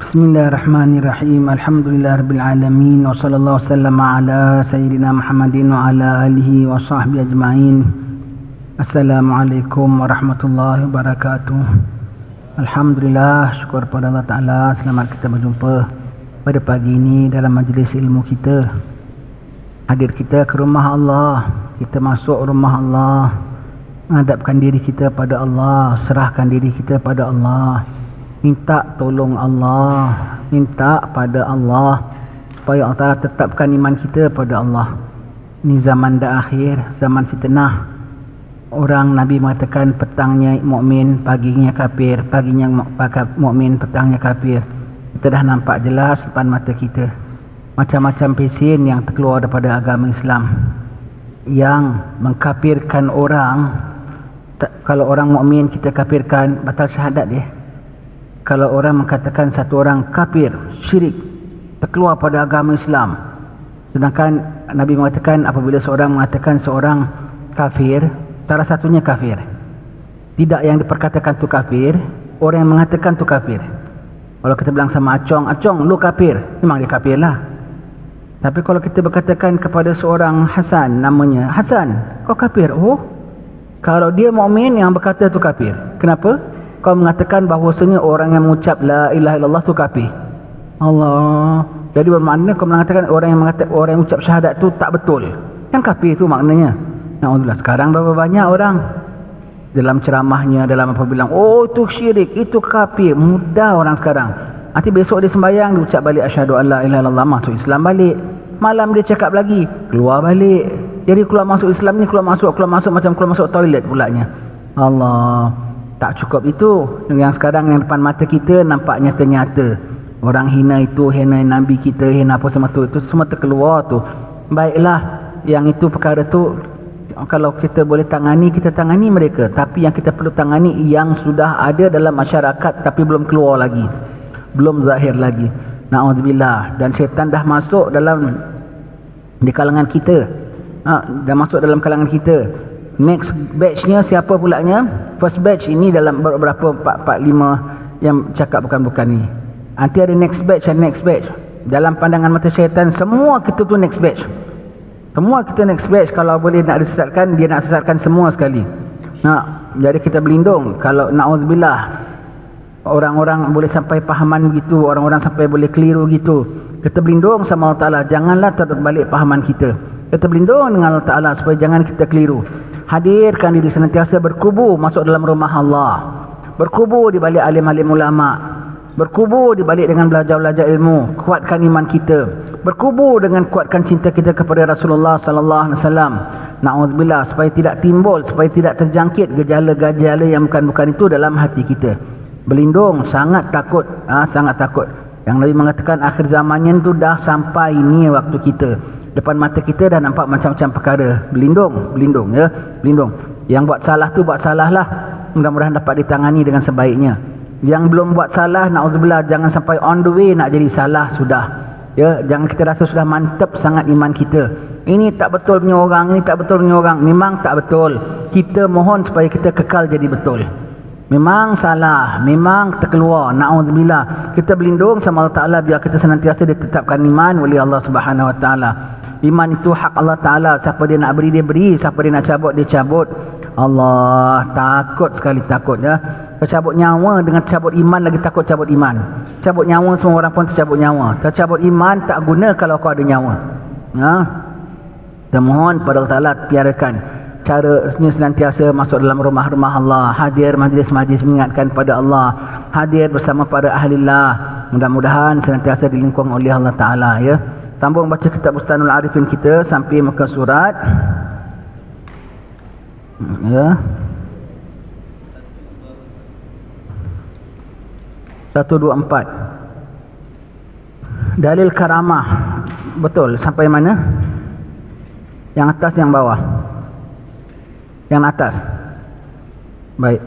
Bismillahirrahmanirrahim. Alhamdulillahirabbil alamin wa sallallahu wasallam ala sayyidina Muhammadin wa ala alihi wa sahbihi ajmain. Assalamualaikum warahmatullahi wabarakatuh. Alhamdulillah, syukur pada Allah Ta'ala, selamat kita berjumpa pada pagi ini dalam majlis ilmu kita. Hadir kita ke rumah Allah, kita masuk rumah Allah, menghadapkan diri kita pada Allah, serahkan diri kita pada Allah, minta tolong Allah, minta pada Allah supaya Allah Ta'ala tetapkan iman kita pada Allah. Ini zaman dah akhir, zaman fitnah. Orang Nabi mengatakan petangnya mukmin, paginya kafir, paginya mukmin, petangnya kafir. Kita dah nampak jelas depan mata kita macam-macam pesen yang terkeluar daripada agama Islam yang mengkafirkan orang. Kalau orang mukmin kita kafirkan, batal syahadat dia. Kalau orang mengatakan satu orang kafir, syirik, terkeluar pada agama Islam. Sedangkan Nabi mengatakan apabila seorang mengatakan seorang kafir, salah satunya kafir, tidak yang diperkatakan tu kafir, orang yang mengatakan tu kafir. Kalau kita bilang sama Acong, Acong lu kafir, memang dia kafir lah. Tapi kalau kita berkatakan kepada seorang Hasan, namanya Hasan, kau kafir. Oh, kalau dia mukmin yang berkata tu kafir. Kenapa? Kau mengatakan bahawasanya orang yang mengucap la ilaha illallah tu kafir. Allah. Jadi bermakna kau mengatakan orang yang ucap syahadat tu tak betul. Yang kafir tu maknanya. Alhamdulillah, sekarang berapa banyak orang dalam ceramahnya, dalam apa bilang, oh itu syirik, itu kafir. Mudah orang sekarang. Nanti besok dia sembahyang, dia ucap balik asyhadu alla ilaha illallah, masuk Islam balik. Malam dia cakap lagi, keluar balik. Jadi keluar masuk Islam ni keluar masuk macam keluar masuk toilet pulanya. Allah. Tak cukup itu. Yang sekarang yang depan mata kita nampak nyata-nyata. Orang hina itu, hina Nabi kita, hina apa semua tu, itu semua terkeluar tu. Baiklah, yang itu perkara tu kalau kita boleh tangani, kita tangani mereka. Tapi yang kita perlu tangani yang sudah ada dalam masyarakat tapi belum keluar lagi, belum zahir lagi. Na'udzubillah. Dan syaitan dah masuk dalam di kalangan kita, dah masuk dalam kalangan kita. Next batchnya siapa pulanya? First batch ini dalam berapa 4-5 yang cakap bukan-bukan ni. Nanti ada next batch dan next batch. Dalam pandangan mata syaitan semua kita tu next batch. Semua kita next batch. Kalau boleh nak disesatkan, dia nak sesatkan semua sekali. Jadi kita berlindung. Kalau na'udzubillah orang-orang boleh sampai pahaman begitu, orang-orang sampai boleh keliru gitu, kita berlindung sama Allah Ta'ala. Janganlah terbalik pahaman kita. Kita berlindung dengan Allah Ta'ala supaya jangan kita keliru. Hadirkan diri senantiasa berkubu masuk dalam rumah Allah, berkubu di balik alim-alim ulama, berkubu di balik dengan belajar-belajar ilmu, kuatkan iman kita, berkubu dengan kuatkan cinta kita kepada Rasulullah sallallahu alaihi wasallam. Na'udzubillah, supaya tidak timbul, supaya tidak terjangkit gejala-gejala yang bukan-bukan itu dalam hati kita. Berlindung, sangat takut, sangat takut. Yang Nabi mengatakan akhir zamannya itu dah sampai, ini waktu kita. Depan mata kita dah nampak macam-macam perkara. Berlindung ya, berlindung. Yang buat salah tu buat salah lah, mudah-mudahan dapat ditangani dengan sebaiknya. Yang belum buat salah, na'udzubillah, jangan sampai on the way nak jadi salah sudah ya. Jangan kita rasa sudah mantap sangat iman kita, ini tak betul punya orang, ini tak betul punya orang. Memang tak betul, kita mohon supaya kita kekal jadi betul. Memang salah, memang terkeluar, na'udzubillah, kita berlindung sama Allah Ta'ala biar kita senantiasa ditetapkan iman oleh Allah Subhanahu Wa Ta'ala. Iman itu hak Allah Ta'ala. Siapa dia nak beri, dia beri. Siapa dia nak cabut, dia cabut. Allah, takut sekali, takut ya. Tercabut nyawa dengan cabut iman, lagi takut cabut iman. Cabut nyawa, semua orang pun tercabut nyawa. Tercabut iman tak guna kalau kau ada nyawa. Kita mohon pada Allah Ta'ala piarakan cara ini senantiasa masuk dalam rumah-rumah Allah, hadir majlis-majlis mengingatkan pada Allah, hadir bersama para ahlillah. Mudah-mudahan senantiasa dilingkung oleh Allah Ta'ala ya. Sambung baca kitab Bustanul Arifin kita sampai muka surat ya 124. Dalil karamah. Betul, sampai mana? Yang atas, yang bawah? Yang atas. Baik.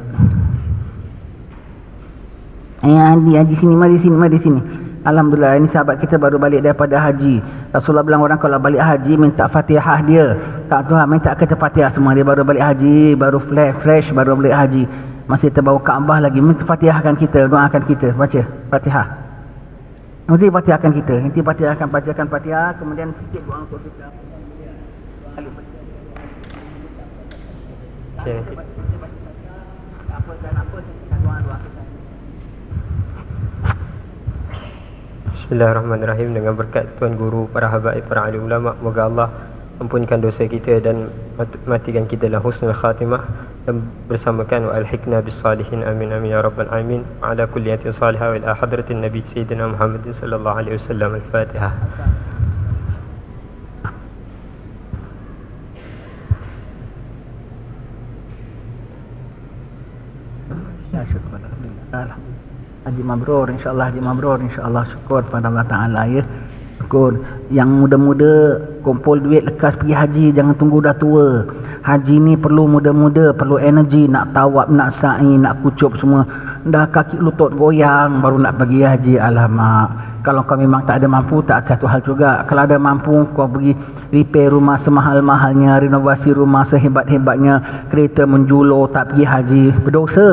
Haji sini, mari sini. Alhamdulillah, ini sahabat kita baru balik daripada haji. Rasulullah bilang orang kalau balik haji minta Fatihah dia. Tak Tuhan, minta kata Fatihah semua. Dia baru balik haji, baru fresh, baru balik haji. Masih terbawa Kaabah lagi. Minta Fatihahkan kita, doakan kita. Baca Fatihah. Nanti Fatihahkan kita. Nanti Fatihahkan, bacakan Fatihah, kemudian sikit doa untuk kita. Apa dan apa kita doa-doa kita. Bismillahirrahmanirrahim. Dengan berkat Tuan Guru, para habaib, para alim ulama, moga Allah ampunkan dosa kita dan matikan kita dalam husnul khatimah dan bersamakan wa alhiqna bis salihin. Amin amin ya rabbal alamin. Wa ala kulliyatin salihah wa ila hadratin nabi sayyidina Muhammad sallallahu alaihi wasallam. Al-Fatihah. Ya syukur. Alhamdulillah. Haji mabrur, insyaAllah haji mabrur, insyaAllah. Syukur pada Allah Ta'ala ya. Syukur. Yang muda-muda kumpul duit lekas pergi haji, jangan tunggu dah tua. Haji ni perlu muda-muda, perlu energi, nak tawab, nak sa'i, nak kucup semua. Dah kaki lutut goyang baru nak pergi haji. Alamak. Kalau kau memang tak ada mampu, tak satu hal juga. Kalau ada mampu, kau pergi repair rumah semahal-mahalnya, renovasi rumah sehebat-hebatnya, kereta menjulur, tak pergi haji, berdosa.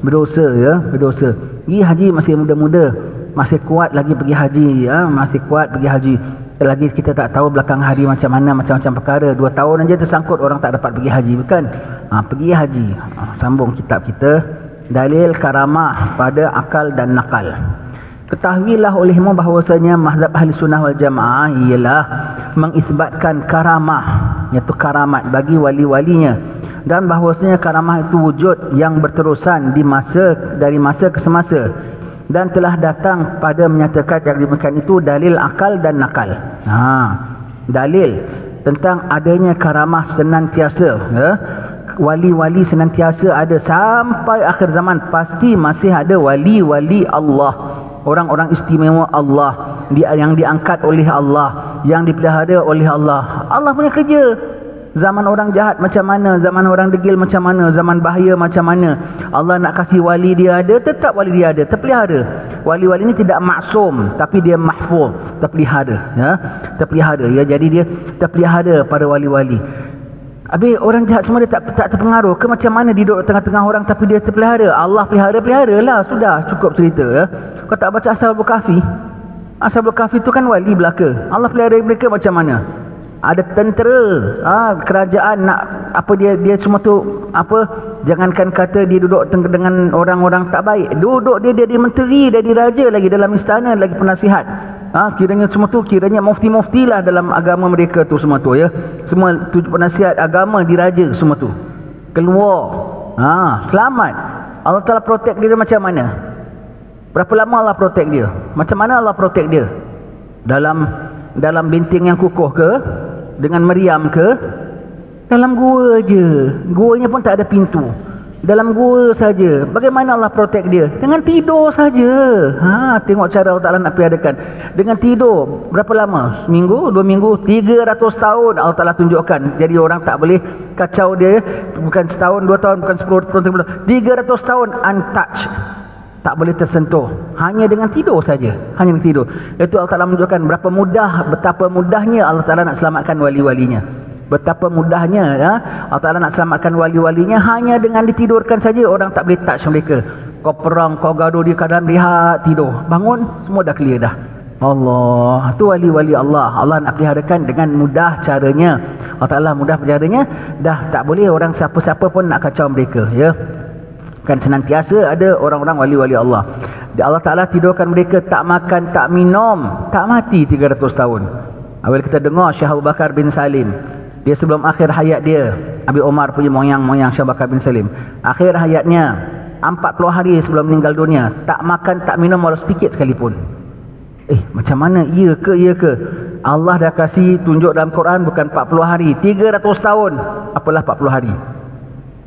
Berdosa ya, berdosa. Pergi haji masih muda-muda, masih kuat lagi pergi haji ya, masih kuat pergi haji. Lagi kita tak tahu belakang hari macam mana, macam-macam perkara. 2 tahun aja tersangkut orang tak dapat pergi haji, bukan? Pergi haji. Sambung kitab kita, dalil karamah pada akal dan nakal. Ketahuilah olehmu bahawasanya mazhab ahli sunnah wal jamaah ialah mengisbatkan karamah, iaitu karamat bagi wali-walinya, dan bahawasanya karamah itu wujud yang berterusan dari masa ke semasa, dan telah datang pada menyatakan yang demikian itu dalil akal dan nakal. Dalil tentang adanya karamah senantiasa ya. Wali-wali senantiasa ada sampai akhir zaman. Pasti masih ada wali-wali Allah, orang-orang istimewa Allah, yang diangkat oleh Allah, yang dipelihara oleh Allah. Allah punya kerja. Zaman orang jahat macam mana, zaman orang degil macam mana, zaman bahaya macam mana, Allah nak kasih wali dia ada, tetap wali dia ada, terpelihara. Wali-wali ini tidak maksum, tapi dia mahfuz, terpelihara ya, terpelihara ya. Jadi dia terpelihara pada wali-wali. Habis orang jahat semua dia tak terpengaruh ke? Macam mana dia duduk tengah-tengah orang tapi dia terpelihara? Allah pelihara lah, sudah cukup cerita ya. Kau tak baca Ashabul Kahfi? Ashabul Kahfi tu kan wali belaka. Allah pelihara mereka macam mana? Ada tentera, kerajaan nak apa, dia semua tu apa, jangankan kata dia duduk dengan orang-orang tak baik, duduk dia jadi menteri, dia raja lagi dalam istana, lagi penasihat. Kiranya semua tu, kiranya mufti-mufti lah dalam agama mereka tu semua tu ya. Semua tu penasihat agama diraja semua tu. Keluar. Selamat. Allah Ta'ala protect dia macam mana? Berapa lama Allah protect dia? Macam mana Allah protect dia? Dalam binting yang kukuh ke? Dengan meriam ke? Dalam gua je. Guanya pun tak ada pintu. Dalam gua saja. Bagaimana Allah protect dia? Dengan tidur saja. Tengok cara Allah Ta'ala nak peradakan. Dengan tidur. Berapa lama? Seminggu? 2 minggu? 300 tahun Allah Ta'ala tunjukkan. Jadi orang tak boleh kacau dia. Bukan setahun, 2 tahun, bukan 10 tahun, 300 tahun untouched. Tak boleh tersentuh. Hanya dengan tidur saja. Hanya dengan tidur. Itu Allah Ta'ala menunjukkan betapa mudahnya Allah Ta'ala nak selamatkan wali-walinya. Betapa mudahnya ya, Allah Ta'ala nak selamatkan wali-walinya hanya dengan ditidurkan saja. Orang tak boleh touch mereka. Kau perang, kau gaduh di keadaan rehat, tidur, bangun, semua dah clear dah. Allah, itu wali-wali Allah. Allah nak peliharakan dengan mudah caranya. Allah Ta'ala mudah caranya. Dah tak boleh orang siapa-siapa pun nak kacau mereka ya. Kan senantiasa ada orang-orang wali-wali Allah. Allah Ta'ala tidurkan mereka, tak makan, tak minum, tak mati 300 tahun. Awal kita dengar Syekh Abu Bakar bin Salim, dia sebelum akhir hayat dia, Abi Omar punya moyang Syekh Abu Bakar bin Salim, akhir hayatnya 40 hari sebelum meninggal dunia, tak makan, tak minum walau sedikit sekalipun. Macam mana? Iya ke? Allah dah kasih tunjuk dalam Quran bukan 40 hari, 300 tahun. Apalah 40 hari?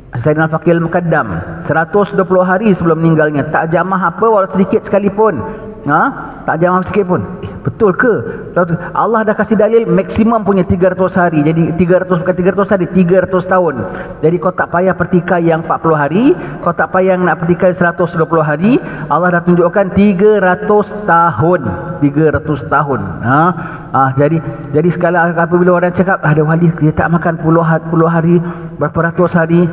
Sayyidina Al-Faqih Al-Muqaddam 120 hari sebelum meninggalnya, tak jamah apa walau sedikit sekalipun. Tak jamah sedikit pun. Betul ke? Allah dah kasih dalil maksimum punya 300 hari. Jadi 300 bukan 300 hari, 300 tahun. Jadi kau tak payah pertikai yang 40 hari, kau tak payah nak pertikai 120 hari. Allah dah tunjukkan 300 tahun. 300 tahun. Jadi sekali apabila orang cakap ada wali dia tak makan puluh hari, berapa ratus hari,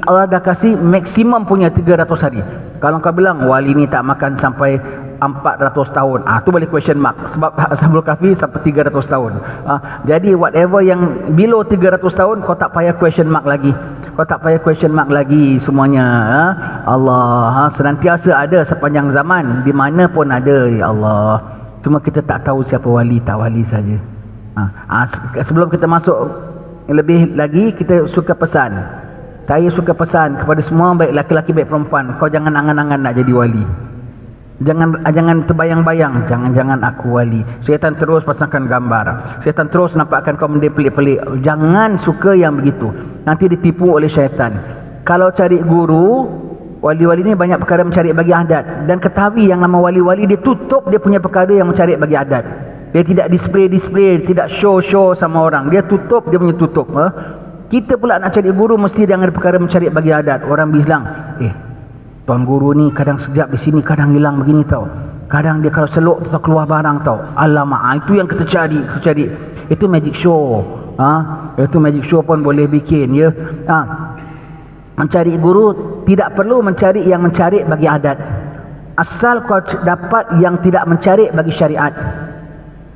Allah dah kasih maksimum punya 300 hari. Kalau kau bilang wali ni tak makan sampai 400 tahun. Tu boleh question mark. Sebab Ashabul Kahfi sampai 300 tahun. Jadi whatever yang below 300 tahun, kau tak payah question mark lagi. Kau tak payah question mark lagi semuanya. Allah senantiasa ada sepanjang zaman, di mana pun ada, ya Allah. Cuma kita tak tahu siapa wali, tak wali saja. Sebelum kita masuk lebih lagi, kita suka pesan. Saya suka pesan kepada semua, baik laki-laki baik perempuan, kau jangan angan-angan nak jadi wali. Jangan terbayang-bayang, jangan-jangan aku wali. Syaitan terus pasangkan gambar. Syaitan terus nampakkan kau benda pelik-pelik. Jangan suka yang begitu. Nanti ditipu oleh syaitan. Kalau cari guru, wali-wali ni banyak perkara mencari bagi adat. Dan ketahui yang nama wali-wali, dia tutup dia punya perkara yang mencari bagi adat. Dia tidak display, tidak show sama orang. Dia tutup, dia punya tutup. Kita pula nak cari guru, mesti dia ada perkara mencari bagi adat. Orang bilang, tuan guru ni kadang sekejap di sini, kadang hilang begini tau. Kadang dia kalau seluk tu keluar barang tau. Alamak, itu yang kita cari. Itu magic show. Itu magic show pun boleh bikin, ya. Mencari guru tidak perlu mencari yang mencari bagi adat. Asal kau dapat yang tidak mencari bagi syariat.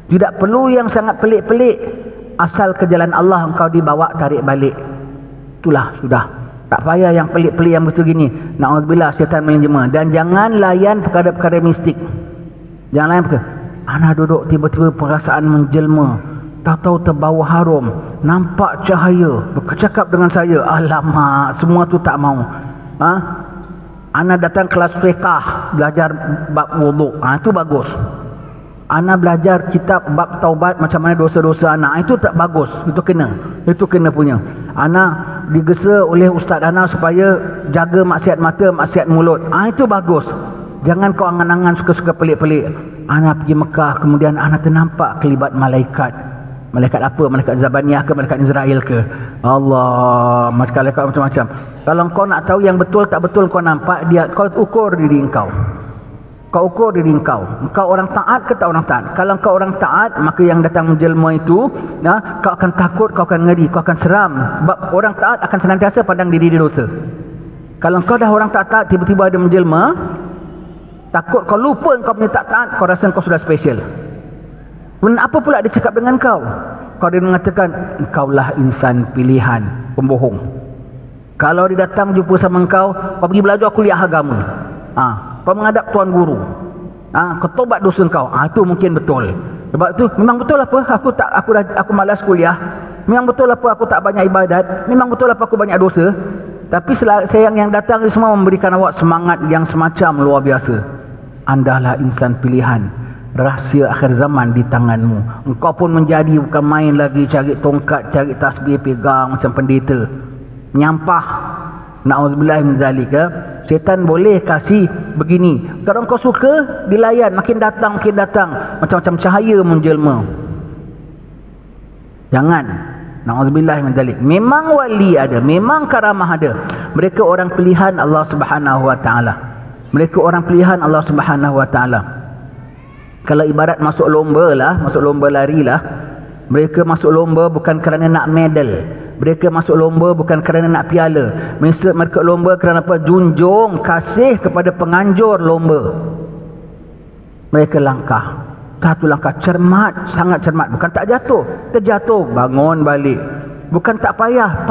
Tidak perlu yang sangat pelik-pelik. Asal ke jalan Allah engkau dibawa, tarik balik. Itulah sudah. Tak payah yang pelik-pelik yang betul gini. Na'udzubillah, syaitan menjema. Dan jangan layan perkara-perkara mistik. Jangan layan perkara. Ana duduk tiba-tiba perasaan menjelma. Tahu-tahu terbau harum. Nampak cahaya. Bercakap dengan saya. Alamak, semua tu tak mau. Ana datang kelas fiqah, belajar bab wuduk. Itu bagus. Ana belajar kitab bab taubat, macam mana dosa-dosa anak. Itu tak bagus. Itu kena punya. Ana digesa oleh ustaz ana supaya jaga maksiat mata, maksiat mulut. Itu bagus. Jangan kau angan-angan suka-suka pelik-pelik. Ana pergi Mekah, kemudian ana ternampak kelibat malaikat. Malaikat apa? Malaikat Zabaniyah ke? Malaikat Israel ke? Allah, malaikat macam-macam. Kalau kau nak tahu yang betul tak betul kau nampak dia, kau ukur diri engkau. Kau ukur diri engkau. Engkau orang taat ke tak orang taat? Kalau engkau orang taat, maka yang datang menjelma itu, kau akan takut, kau akan ngeri, kau akan seram. Sebab orang taat akan senantiasa pandang diri dia dosa. Kalau engkau dah orang tak taat, tiba-tiba ada menjelma, takut kau lupa engkau punya tak taat, kau rasa engkau sudah spesial. Dan apa pula dia cakap dengan kau? Kau dia mengatakan, engkaulah insan pilihan, pembohong. Kalau dia datang jumpa sama engkau, kau pergi belajar kuliah agama. Kau menghadap tuan guru. Kau tobat dosa kau. Itu mungkin betul. Sebab tu memang betul apa aku malas kuliah. Memang betul apa aku tak banyak ibadat. Memang betul apa aku banyak dosa. Tapi sayang yang datang semua memberikan awak semangat yang semacam luar biasa. Andalah insan pilihan. Rahsia akhir zaman di tanganmu. Engkau pun menjadi bukan main lagi cari tongkat, cari tasbih pegang macam pendeta. Nyampah. Na'udzubillah min zalika. Syaitan boleh kasih begini. Kalau kau suka, dilayan. Makin datang. Macam-macam cahaya menjelma. Jangan. Na'udzubillah min zalik. Memang wali ada. Memang karamah ada. Mereka orang pilihan Allah Subhanahu Wa Ta'ala. Mereka orang pilihan Allah Subhanahu Wa Ta'ala. Kalau ibarat masuk lomba lari lah. Mereka masuk lomba bukan kerana nak medal. Mereka masuk lomba bukan kerana nak piala. Mereka lomba kerana apa? Junjung kasih kepada penganjur lomba. Mereka langkah. Satu langkah cermat, sangat cermat. Bukan tak jatuh, terjatuh, bangun balik. Bukan tak payah,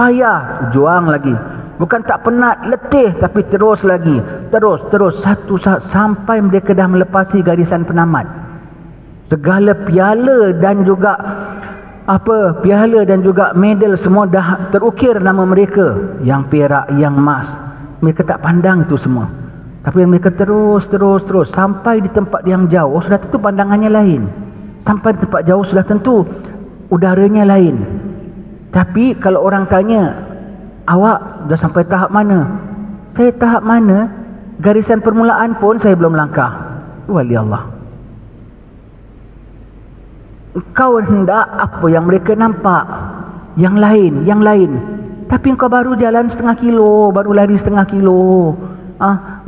juang lagi. Bukan tak penat, letih, tapi terus lagi. Terus satu sampai mereka dah melepasi garisan penamat. Segala piala dan juga medal semua dah terukir nama mereka. Yang perak, yang emas. Mereka tak pandang itu semua. Tapi mereka terus sampai di tempat yang jauh, sudah tentu pandangannya lain. Sampai di tempat jauh sudah tentu udaranya lain. Tapi kalau orang tanya, awak dah sampai tahap mana? Saya tahap mana? Garisan permulaan pun saya belum langkah. Wali Allah. Kau hendak apa yang mereka nampak? Yang lain. Tapi engkau baru jalan setengah kilo, baru lari setengah kilo.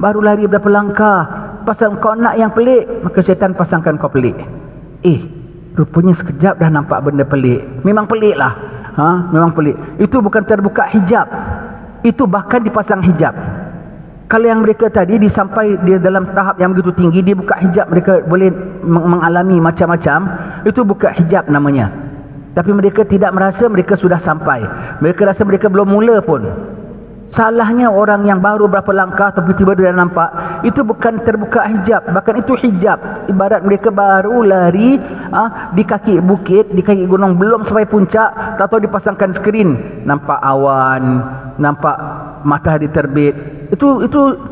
Baru lari berapa langkah. Pasal kau nak yang pelik, maka syaitan pasangkan kau pelik. Rupanya sekejap dah nampak benda pelik. Memang pelik lah. Memang pelik. Itu bukan terbuka hijab. Itu bahkan dipasang hijab. Kalau yang mereka tadi disampai dia dalam tahap yang begitu tinggi, dia buka hijab, mereka boleh mengalami macam-macam, itu buka hijab namanya. Tapi mereka tidak merasa mereka sudah sampai. Mereka rasa mereka belum mula pun. Salahnya orang yang baru berapa langkah tiba-tiba dia nampak, itu bukan terbuka hijab, bahkan itu hijab. Ibarat mereka baru lari di kaki bukit, di kaki gunung, belum sampai puncak, tahu dipasangkan skrin, nampak awan, nampak matahari terbit. Itu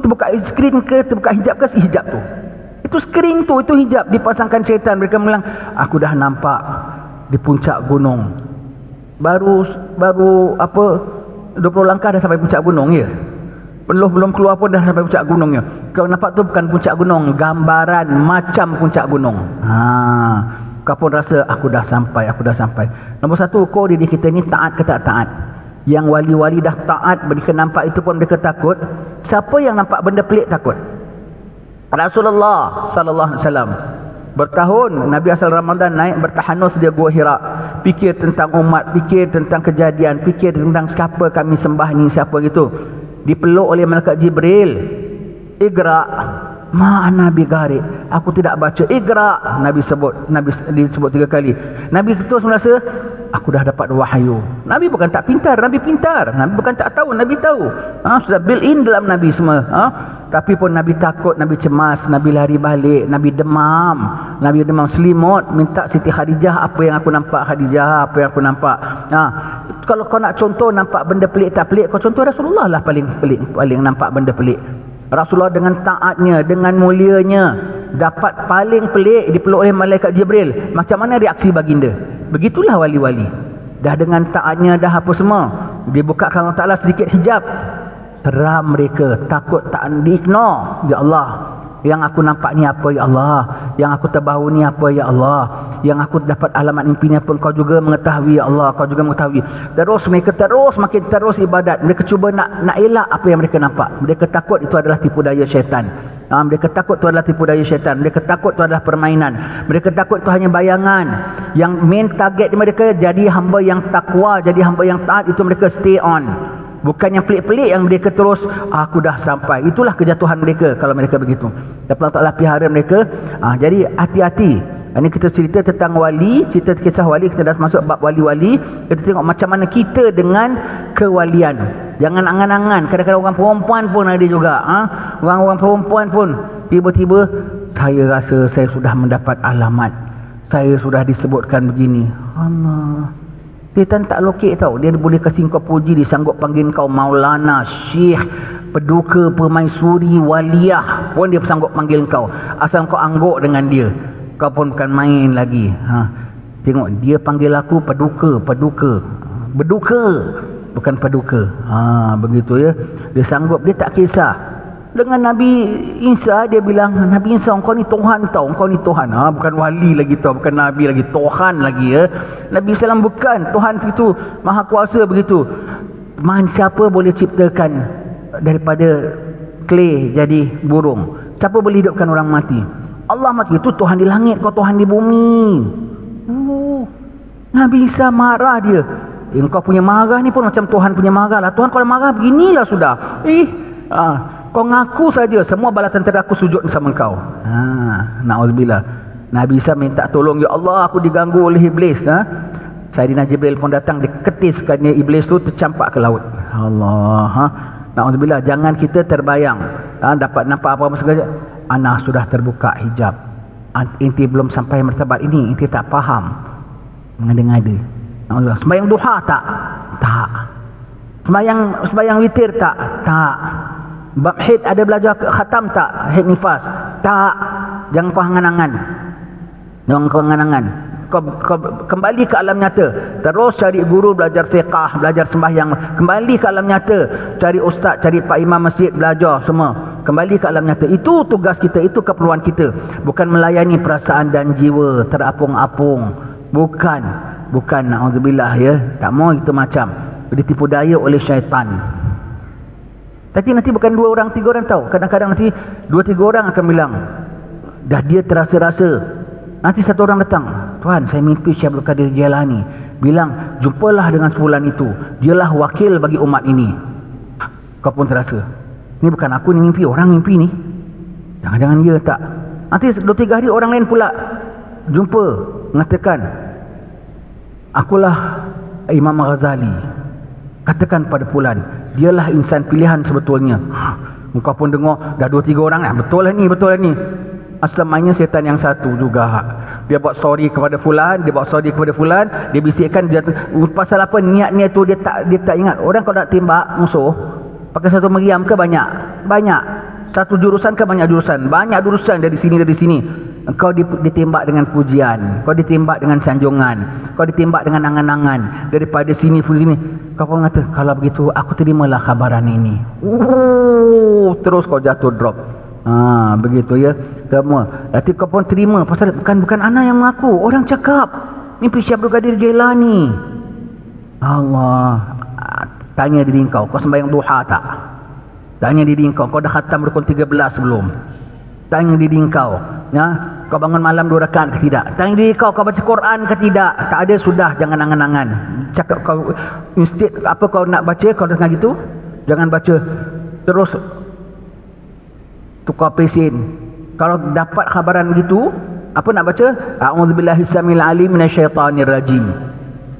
terbuka skrin ke terbuka hijab ke? Hijab tu. Itu skrin tu, itu hijab dipasangkan syaitan. Mereka bilang, aku dah nampak di puncak gunung. Baru 20 langkah dah sampai puncak gunung ya. Belum keluar pun dah sampai puncak gunungnya. Kau nampak tu bukan puncak gunung, gambaran macam puncak gunung. Kau pun rasa aku dah sampai. Nombor satu, kau diri kita ni taat ke tak taat? Yang wali-wali dah taat, mereka nampak itu pun mereka takut. Siapa yang nampak benda pelik takut? Rasulullah sallallahu alaihi wasallam. Bertahun Nabi asal Ramadan naik bertahanus dia Gua Hira, fikir tentang umat, fikir tentang kejadian, fikir tentang siapa kami sembah ni, siapa gitu. Dipeluk oleh malaikat Jibril. Iqra ma ana bigari, aku tidak baca. Iqra, Nabi disebut 3 kali. Nabi terus merasa aku dah dapat wahyu. Nabi bukan tak pintar, Nabi pintar. Nabi bukan tak tahu, Nabi tahu. Sudah built in dalam Nabi semua. Tapi pun Nabi takut, Nabi cemas, Nabi lari balik, Nabi demam selimut, minta Siti Khadijah, apa yang aku nampak Khadijah, apa yang aku nampak. Kalau kau nak contoh nampak benda pelik tak pelik, kau contoh Rasulullah lah paling pelik, paling nampak benda pelik. Rasulullah dengan taatnya, dengan mulianya, dapat paling pelik, dipeluk oleh malaikat Jibril. Macam mana reaksi baginda? Begitulah wali-wali. Dah dengan taatnya, dah apa semua, dia buka Allah Ta'ala sedikit hijab, seram mereka, takut tak di-ignore. Ya Allah, yang aku nampak ni apa ya Allah, yang aku terbahu ni apa ya Allah, yang aku dapat alamat mimpi ni apa, kau juga mengetahui ya Allah, kau juga mengetahui. Terus mereka makin terus ibadat. Mereka cuba nak elak apa yang mereka nampak. Mereka takut itu adalah tipu daya syaitan. Mereka takut itu adalah tipu daya syaitan. Mereka takut itu adalah permainan. Mereka takut itu hanya bayangan. Yang main target mereka jadi hamba yang takwa, jadi hamba yang taat, itu mereka stay on. Bukan yang pelik-pelik yang mereka terus aku dah sampai. Itulah kejatuhan mereka kalau mereka begitu. Dan Allah Ta'ala pelihara mereka. Jadi hati-hati. Ini kita cerita tentang wali, cerita kisah wali, kita dah masuk bab wali-wali. Kita tengok macam mana kita dengan kewalian. Jangan angan-angan. Kadang-kadang orang perempuan pun ada juga. Orang-orang perempuan pun tiba-tiba, saya rasa saya sudah mendapat alamat, saya sudah disebutkan begini. Allah, setan tak lokek tau. Dia boleh kasih kau puji, dia sanggup panggil kau Maulana, Syekh, Peduka, Permaisuri, Waliyah pun dia sanggup panggil kau. Asal kau angguk dengan dia, kau pun bukan main lagi. Tengok, dia panggil aku Peduka, Beduka, bukan Peduka. Begitu ya. Dia sanggup, dia tak kisah. Dengan Nabi Isa, dia bilang, Nabi Isa, kau ni Tuhan tau, kau ni Tuhan. Bukan wali lagi tau, bukan Nabi lagi, Tuhan lagi ya. Nabi SAW bukan, Tuhan itu Maha Kuasa begitu. Siapa boleh ciptakan daripada clay jadi burung? Siapa boleh hidupkan orang mati? Allah mati. Itu Tuhan di langit, kau Tuhan di bumi. Nabi Isa marah dia. Kau punya marah ni pun macam Tuhan punya marah lah. Tuhan kalau marah beginilah sudah. Kau ngaku saja, semua bala tentera aku sujud sama kau. Na'udzubillah. Nabi Isa minta tolong, ya Allah, aku diganggu oleh iblis. Sayyidina Jibril pun datang, diketiskan iblis tu, tercampak ke laut. Allah. Na'udzubillah. Jangan kita terbayang dapat nampak apa-apa segala. Anak sudah terbuka hijab. Inti belum sampai martabat ini, inti tak faham. Mengada-ngada. Na'udzubillah. Sembahyang duha tak? Tak. Sembahyang witir tak? Tak. Bab haid ada belajar khatam tak? Haid nifas? Tak. Jangan kau angan-angan. Kau kembali ke alam nyata. Terus cari guru, belajar fiqah, belajar sembahyang. Kembali ke alam nyata. Cari ustaz, cari pak imam masjid, belajar semua. Kembali ke alam nyata. Itu tugas kita, itu keperluan kita. Bukan melayani perasaan dan jiwa terapung-apung. Bukan, na'udzubillah ya. Tak mau itu macam ditipu daya oleh syaitan. Tapi nanti bukan 2 orang, 3 orang tahu. Kadang-kadang nanti 2-3 orang akan bilang, dah dia terasa-rasa. Nanti 1 orang datang, Tuan, saya mimpi Syekh Abdul Qadir Jailani bilang, jumpalah dengan sebulan itu, dialah wakil bagi umat ini. Kau pun terasa, ni bukan aku ni mimpi, orang mimpi ni. Jangan-jangan dia tak. Nanti 2-3 hari orang lain pula jumpa mengatakan, akulah Imam Ghazali, katakan pada fulan, dialah insan pilihan sebetulnya. Engkau pun dengar dah 2-3 orang lah, betul lah ni. Asalnya setan yang satu juga. Dia buat story kepada fulan, dia bisikkan dia pasal apa, niat tu dia tak ingat. Orang kalau nak tembak musuh pakai satu meriam ke banyak? Satu jurusan ke banyak jurusan? Banyak jurusan dari sini. Kau ditembak dengan pujian, kau ditembak dengan sanjungan, kau ditembak dengan angan-angan daripada sini. Kau pun kata, kalau begitu aku terimalah khabaran ini. Terus kau jatuh drop. Begitu ya semua. Nanti kau pun terima, pasal bukan ana yang mengaku, orang cakap mimpi Syekh Abdul Qadir Jailani. Allah, tanya diri kau sembahyang duha tak? Tanya diri kau dah khatam rukun 13 belum? Tanya diri kau, ya, kau bangun malam 2 rakaat ke tidak? Tanya diri kau baca Quran ke tidak? Tak ada, sudah, jangan angan-angan. Cakap kau instead apa kau nak baca, kau dengar gitu, jangan baca terus tukar pesin. Kalau dapat khabaran gitu, apa nak baca? A'udzubillahi samil alim minasyaitanir rajim.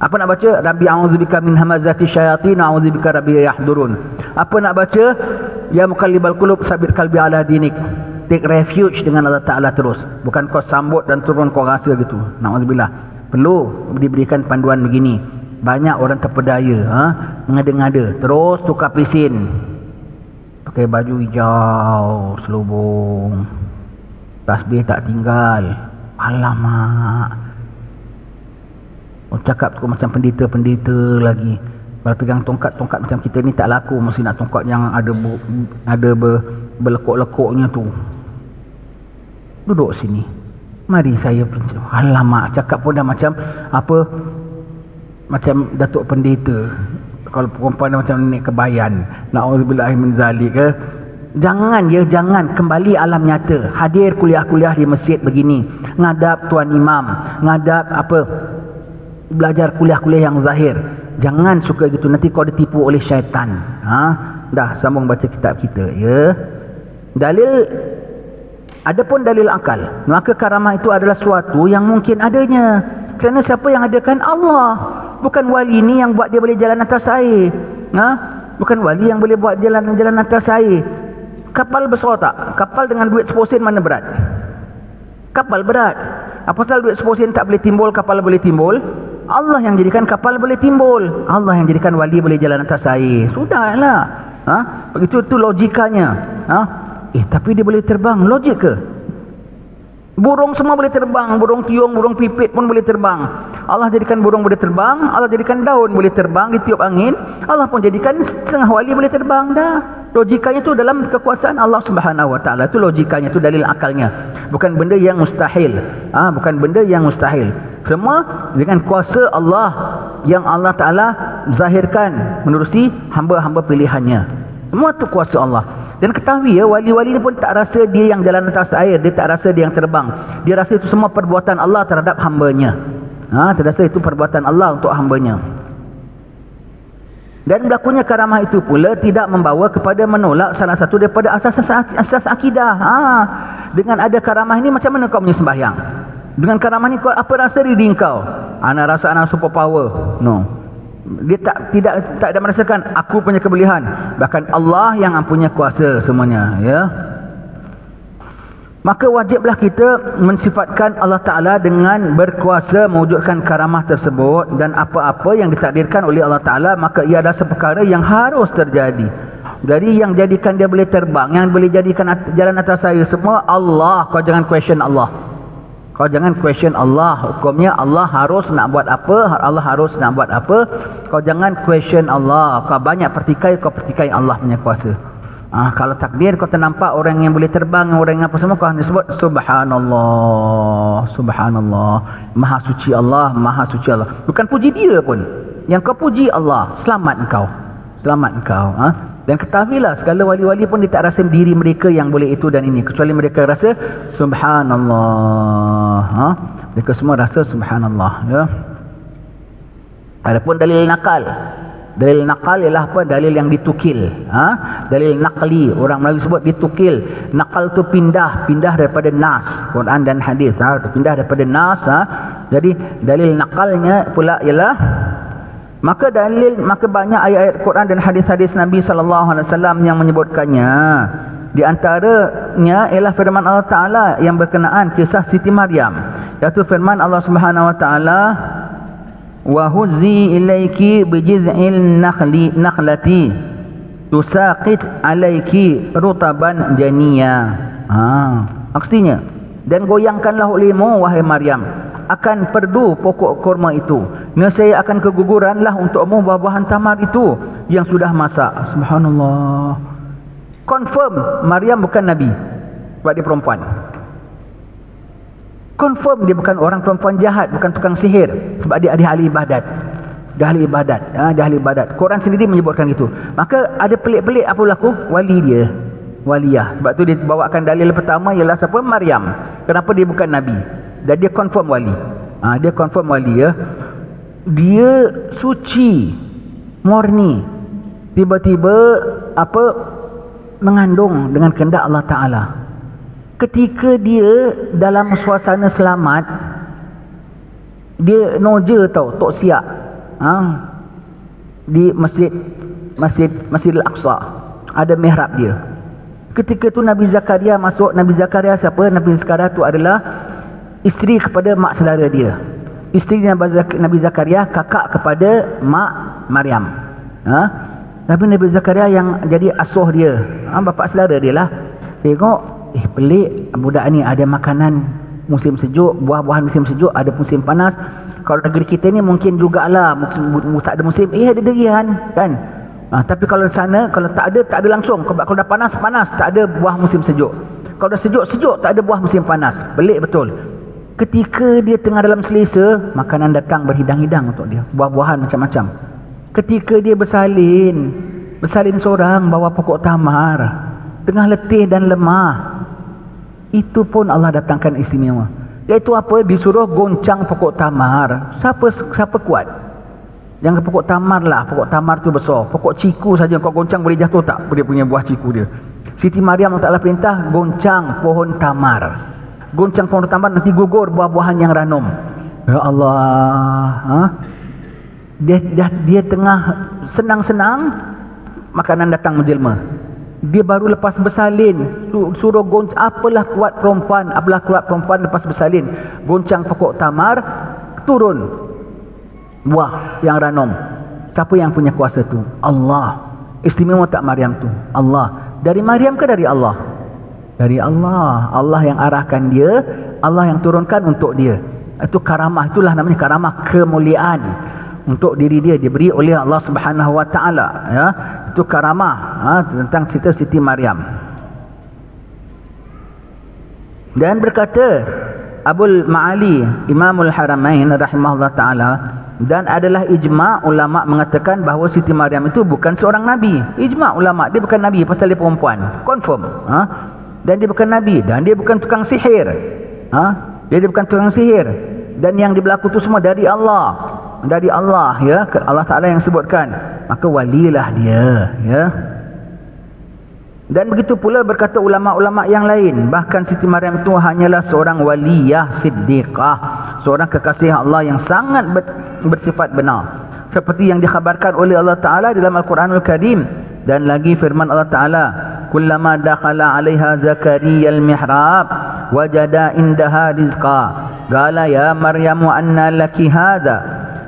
Apa nak baca? Rabbi a'udzubika min hamazati syayatin, a'udzubika rabbi yahdurun. Apa nak baca? Ya muqallibal qulub sabit qalbi ala dinik. Take refuge dengan Allah Ta'ala terus. Bukan kau sambut dan turun kau rasa gitu. Na'udzubillah. Perlu diberikan panduan begini. Banyak orang terpedaya, mengada-ngada, terus tukar pesin, pakai baju hijau selubung, tasbih tak tinggal. Alamak, cakap tu macam pendeta-pendeta lagi. Kalau pegang tongkat-tongkat macam kita ni tak laku, mesti nak tongkat yang ada berlekuk-lekuknya tu. Duduk sini, mari saya pencet. Alamak, cakap pun dah macam apa, macam Datuk Pendeta. Kalau perempuan macam nenek kebayan, na'udzubillahi min zalik ke. Jangan kembali alam nyata. Hadir kuliah-kuliah di masjid begini, ngadap tuan imam, ngadap apa, belajar kuliah-kuliah yang zahir. Jangan suka gitu, nanti kau ditipu oleh syaitan. Dah, sambung baca kitab kita ya. Dalil, adapun dalil akal, maka karamah itu adalah suatu yang mungkin adanya. Kerana siapa yang adakan? Allah. Bukan wali ni yang buat dia boleh jalan atas air. Bukan wali yang boleh buat jalan atas air. Kapal besar tak? Kapal dengan duit 10 sen mana berat? Kapal berat. Apasal duit 10 sen tak boleh timbul, kapal boleh timbul? Allah yang jadikan kapal boleh timbul. Allah yang jadikan wali boleh jalan atas air. Sudahlah. Begitu tu logikanya. Tapi dia boleh terbang. Logik ke? Burung semua boleh terbang, burung tiung, burung pipit pun boleh terbang. Allah jadikan burung boleh terbang, Allah jadikan daun boleh terbang ditiup angin. Allah pun jadikan setengah wali boleh terbang dah. Logikanya tu dalam kekuasaan Allah Subhanahu Wa Taala. Tu logikanya, tu dalil akalnya. Bukan benda yang mustahil. Bukan benda yang mustahil. Semua dengan kuasa Allah yang Allah Taala zahirkan menerusi hamba-hamba pilihannya. Semua tu kuasa Allah. Dan ketahui ya, wali-wali ni pun tak rasa dia yang jalan atas air, dia tak rasa dia yang terbang. Dia rasa itu semua perbuatan Allah terhadap hambanya. Terasa itu perbuatan Allah untuk hambanya. Dan berlakunya karamah itu pula tidak membawa kepada menolak salah satu daripada asas akidah. Dengan ada karamah ini, macam mana kau punya sembahyang? Dengan karamah ni kau apa rasa diri kau? Ana rasa ana super power. No. Dia tak ada merasakan aku punya kebolehan. Bahkan Allah yang punya kuasa semuanya, ya. Maka wajiblah kita mensifatkan Allah Ta'ala dengan berkuasa mewujudkan karamah tersebut. Dan apa-apa yang ditakdirkan oleh Allah Ta'ala, maka ia adalah seperkara yang harus terjadi. Jadi yang jadikan dia boleh terbang, yang boleh jadikan jalan atas saya, semua Allah. Kau jangan question Allah. Kau jangan question Allah. Hukumnya Allah harus nak buat apa, Allah harus nak buat apa. Kau jangan question Allah. Kau banyak pertikai, kau pertikai Allah punya kuasa. Kalau takdir kau ternampak orang yang boleh terbang, orang yang apa semua, kau hanya sebut Subhanallah, Subhanallah, Maha suci Allah, Maha suci Allah. Bukan puji dia pun. Yang kau puji Allah, selamat engkau. Selamat engkau. Dan ketahuilah, segala wali-wali pun dia tak rasa diri mereka yang boleh itu dan ini, kecuali mereka rasa Subhanallah. Mereka semua rasa Subhanallah, ya. Adapun dalil nakal, dalil nakal ialah apa? Dalil yang ditukil. dalil naqli, orang Melayu sebut ditukil. Naqal tu pindah daripada nas, Quran dan hadis, pindah daripada nas. Jadi dalil naqalnya pula ialah maka banyak ayat-ayat Quran dan hadis-hadis Nabi SAW yang menyebutkannya. Di antaranya ialah firman Allah Ta'ala yang berkenaan kisah Siti Maryam, iaitu firman Allah Subhanahu Wa Ta'ala, wa huzzi ilaiki bijiz'il nakhlati tusaqit alaiki rutaban janiya. Maksudnya, dan goyangkanlah olehmu wahai Maryam akan perdu pokok kurma itu, nescaya akan keguguranlah untukmu buah-buahan tamar itu yang sudah masak. Subhanallah. Confirm Maryam bukan Nabi, sebab dia perempuan. Confirm dia bukan orang perempuan jahat, bukan tukang sihir, sebab dia ahli ibadat. Dia ahli ibadat. Quran sendiri menyebutkan itu. Maka ada pelik-pelik apa berlaku? Wali dia, waliyah. Sebab tu dia bawakan dalil pertama ialah siapa? Maryam. Kenapa dia bukan Nabi? Dan dia confirm wali. Dia confirm wali ya. Dia suci, murni. Tiba-tiba mengandung dengan kehendak Allah Ta'ala. Ketika dia dalam suasana selamat, dia noja tau, tok siap di Masjid Al-Aqsa ada mihrab dia. Ketika tu Nabi Zakaria masuk. Nabi Zakaria siapa? Nabi Zakaria tu adalah isteri kepada mak saudara dia. Isteri Nabi Zakaria kakak kepada mak Maryam. Tapi Nabi Zakaria yang jadi asuh dia, bapa saudara dia lah. Tengok, pelik, budak ni ada makanan musim sejuk, buah-buahan musim sejuk, ada musim panas. Kalau negeri kita ni mungkin jugalah, mungkin tak ada musim, ada derian kan. Tapi kalau sana, kalau tak ada langsung. Kalau dah panas, tak ada buah musim sejuk. Kalau dah sejuk, tak ada buah musim panas. Pelik betul. Ketika dia tengah dalam selesa, makanan datang berhidang-hidang untuk dia, buah-buahan macam-macam. Ketika dia bersalin seorang bawa pokok tamar, tengah letih dan lemah, itu pun Allah datangkan istimewa. Iaitu apa? Disuruh goncang pokok tamar. Siapa kuat? Jangan pokok tamar lah. Pokok tamar tu besar. Pokok ciku saja kau goncang boleh jatuh tak? Dia punya buah ciku dia. Siti Maryam Allah Ta'ala perintah goncang pohon tamar. Goncang pohon tamar, nanti gugur buah-buahan yang ranum. Ya Allah. Dia tengah senang-senang, makanan datang menjelma. Dia baru lepas bersalin, suruh goncang. Apalah kuat perempuan lepas bersalin, goncang pokok tamar, turun buah yang ranum. Siapa yang punya kuasa tu? Allah. Istimewa tak Maryam tu? Allah. Dari Maryam ke dari Allah? Dari Allah. Allah yang arahkan dia, Allah yang turunkan untuk dia. Itu karamah, itulah namanya karamah, kemuliaan untuk diri dia, diberi oleh Allah Subhanahu Wa Ta'ala ya. Itu karamah tentang cerita Siti Maryam. Dan berkata Abul Ma'ali Imamul Haramain rahimahullah ta'ala, dan adalah ijma' ulama' mengatakan bahawa Siti Maryam itu bukan seorang Nabi. Ijma' ulama', dia bukan Nabi pasal dia perempuan, confirm. Dan dia bukan Nabi, dan dia bukan tukang sihir. Dia bukan tukang sihir. Dan yang berlaku itu semua dari Allah. Dari Allah ya, Allah Ta'ala yang sebutkan. Maka walilah dia ya. Dan begitu pula berkata ulama-ulama yang lain, bahkan Siti Maryam itu hanyalah seorang waliyah siddiqah, seorang kekasih Allah yang sangat bersifat benar, seperti yang dikhabarkan oleh Allah Ta'ala dalam Al-Quranul Karim. Dan lagi firman Allah Ta'ala, kullama dakhala 'alaiha Zakariya al-mihrab wajada indaha rizqa qala ya Maryamu anna laki hadha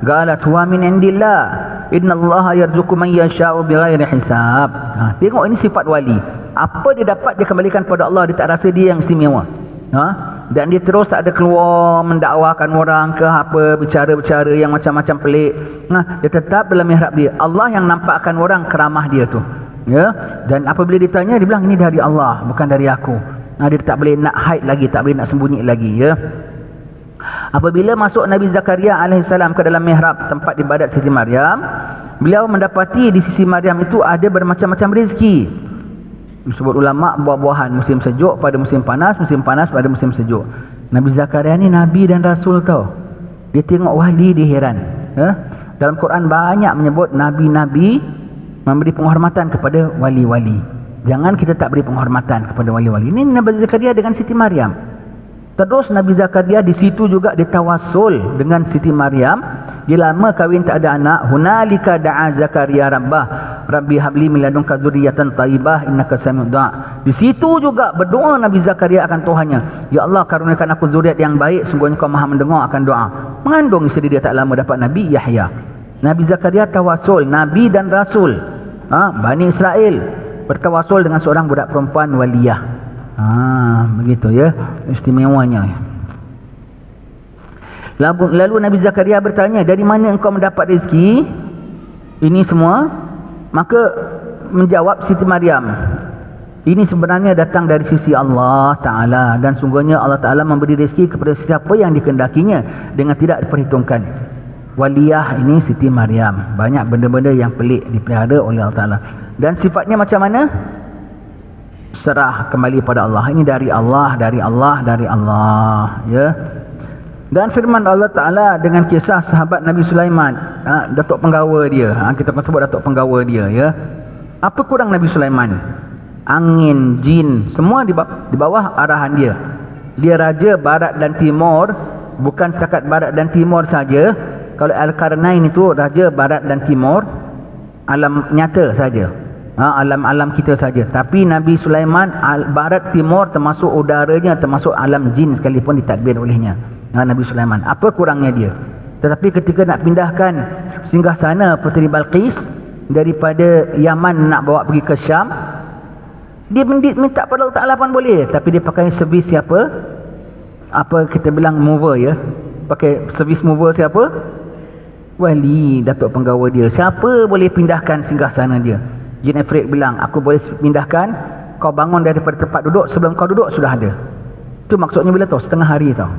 qalat huwa min indillah innallaha yarzuqu man yasha'u bighairi hisab. Tengok ini sifat wali. Apa dia dapat dia kembalikan pada Allah, dia tak rasa dia yang istimewa. Dan dia terus tak ada keluar mendakwakan orang ke apa, bicara-bicara yang macam-macam pelik. Dia tetap dalam mihrab dia. Allah yang nampakkan orang keramah dia tu ya. Dan apabila ditanya, dia bilang ini dari Allah, bukan dari aku. Dia tak boleh nak hide lagi, tak boleh nak sembunyi lagi ya. Apabila masuk Nabi Zakaria AS ke dalam mihrab tempat ibadat Siti Maryam, beliau mendapati di sisi Maryam itu ada bermacam-macam rezeki. Disebut ulama' buah-buahan musim sejuk pada musim panas pada musim sejuk. Nabi Zakaria ni Nabi dan Rasul tau. Dia tengok wali, dia heran ya? Dalam Quran banyak menyebut Nabi-Nabi memberi penghormatan kepada wali-wali. Jangan kita tak beri penghormatan kepada wali-wali. Ini Nabi Zakaria dengan Siti Maryam. Terus Nabi Zakaria di situ juga ditawassul dengan Siti Maryam. Dia lama kahwin tak ada anak. Hunalika da'a Zakaria rabbah, Rabbi habli min ladunka dzurriyyatan thayyibah innaka sami'ud du'a. Di situ juga berdoa Nabi Zakaria akan Tuhannya. Ya Allah, karuniakan aku zuriat yang baik, sungguhnya kau Maha mendengar akan doa. Mengandung isteri dia tak lama dapat Nabi Yahya. Nabi Zakaria tawassul, Nabi dan Rasul. Bani Israel bertawassul dengan seorang budak perempuan waliyah. Begitu ya, istimewanya. Lalu Nabi Zakaria bertanya, dari mana engkau mendapat rezeki ini semua? Maka menjawab Siti Maryam, ini sebenarnya datang dari sisi Allah Ta'ala, dan sungguhnya Allah Ta'ala memberi rezeki kepada siapa yang dikendakinya dengan tidak diperhitungkan. Waliyah ini Siti Maryam. Banyak benda-benda yang pelik dipelihara oleh Allah Ta'ala. Dan sifatnya macam mana? Serah kembali pada Allah. Ini dari Allah, dari Allah, dari Allah. Ya. Dan firman Allah Ta'ala dengan kisah sahabat Nabi Sulaiman, datuk penggawa dia. Kita akan sebut datuk penggawa dia. Ya. Apa kurang Nabi Sulaiman? Angin, jin, semua di bawah arahan dia. Dia raja barat dan timur. Bukan setakat barat dan timur saja. Kalau Al-Qarnain itu raja barat dan timur, alam nyata saja. Alam-alam kita saja. Tapi Nabi Sulaiman barat timur, termasuk udaranya, termasuk alam jin sekalipun ditadbir olehnya. Nabi Sulaiman, apa kurangnya dia? Tetapi ketika nak pindahkan singgasana Puteri Balqis daripada Yaman nak bawa pergi ke Syam, dia minta pada Allah Ta'ala pun boleh. Tapi dia pakai servis siapa? Apa kita bilang mover ya? Pakai servis mover siapa? Wali, datuk penggawa dia. Siapa boleh pindahkan singgasana dia? Jin Ifrit bilang, aku boleh pindahkan, kau bangun daripada tempat duduk, sebelum kau duduk sudah ada. Itu maksudnya bila tahu? Setengah hari tahu.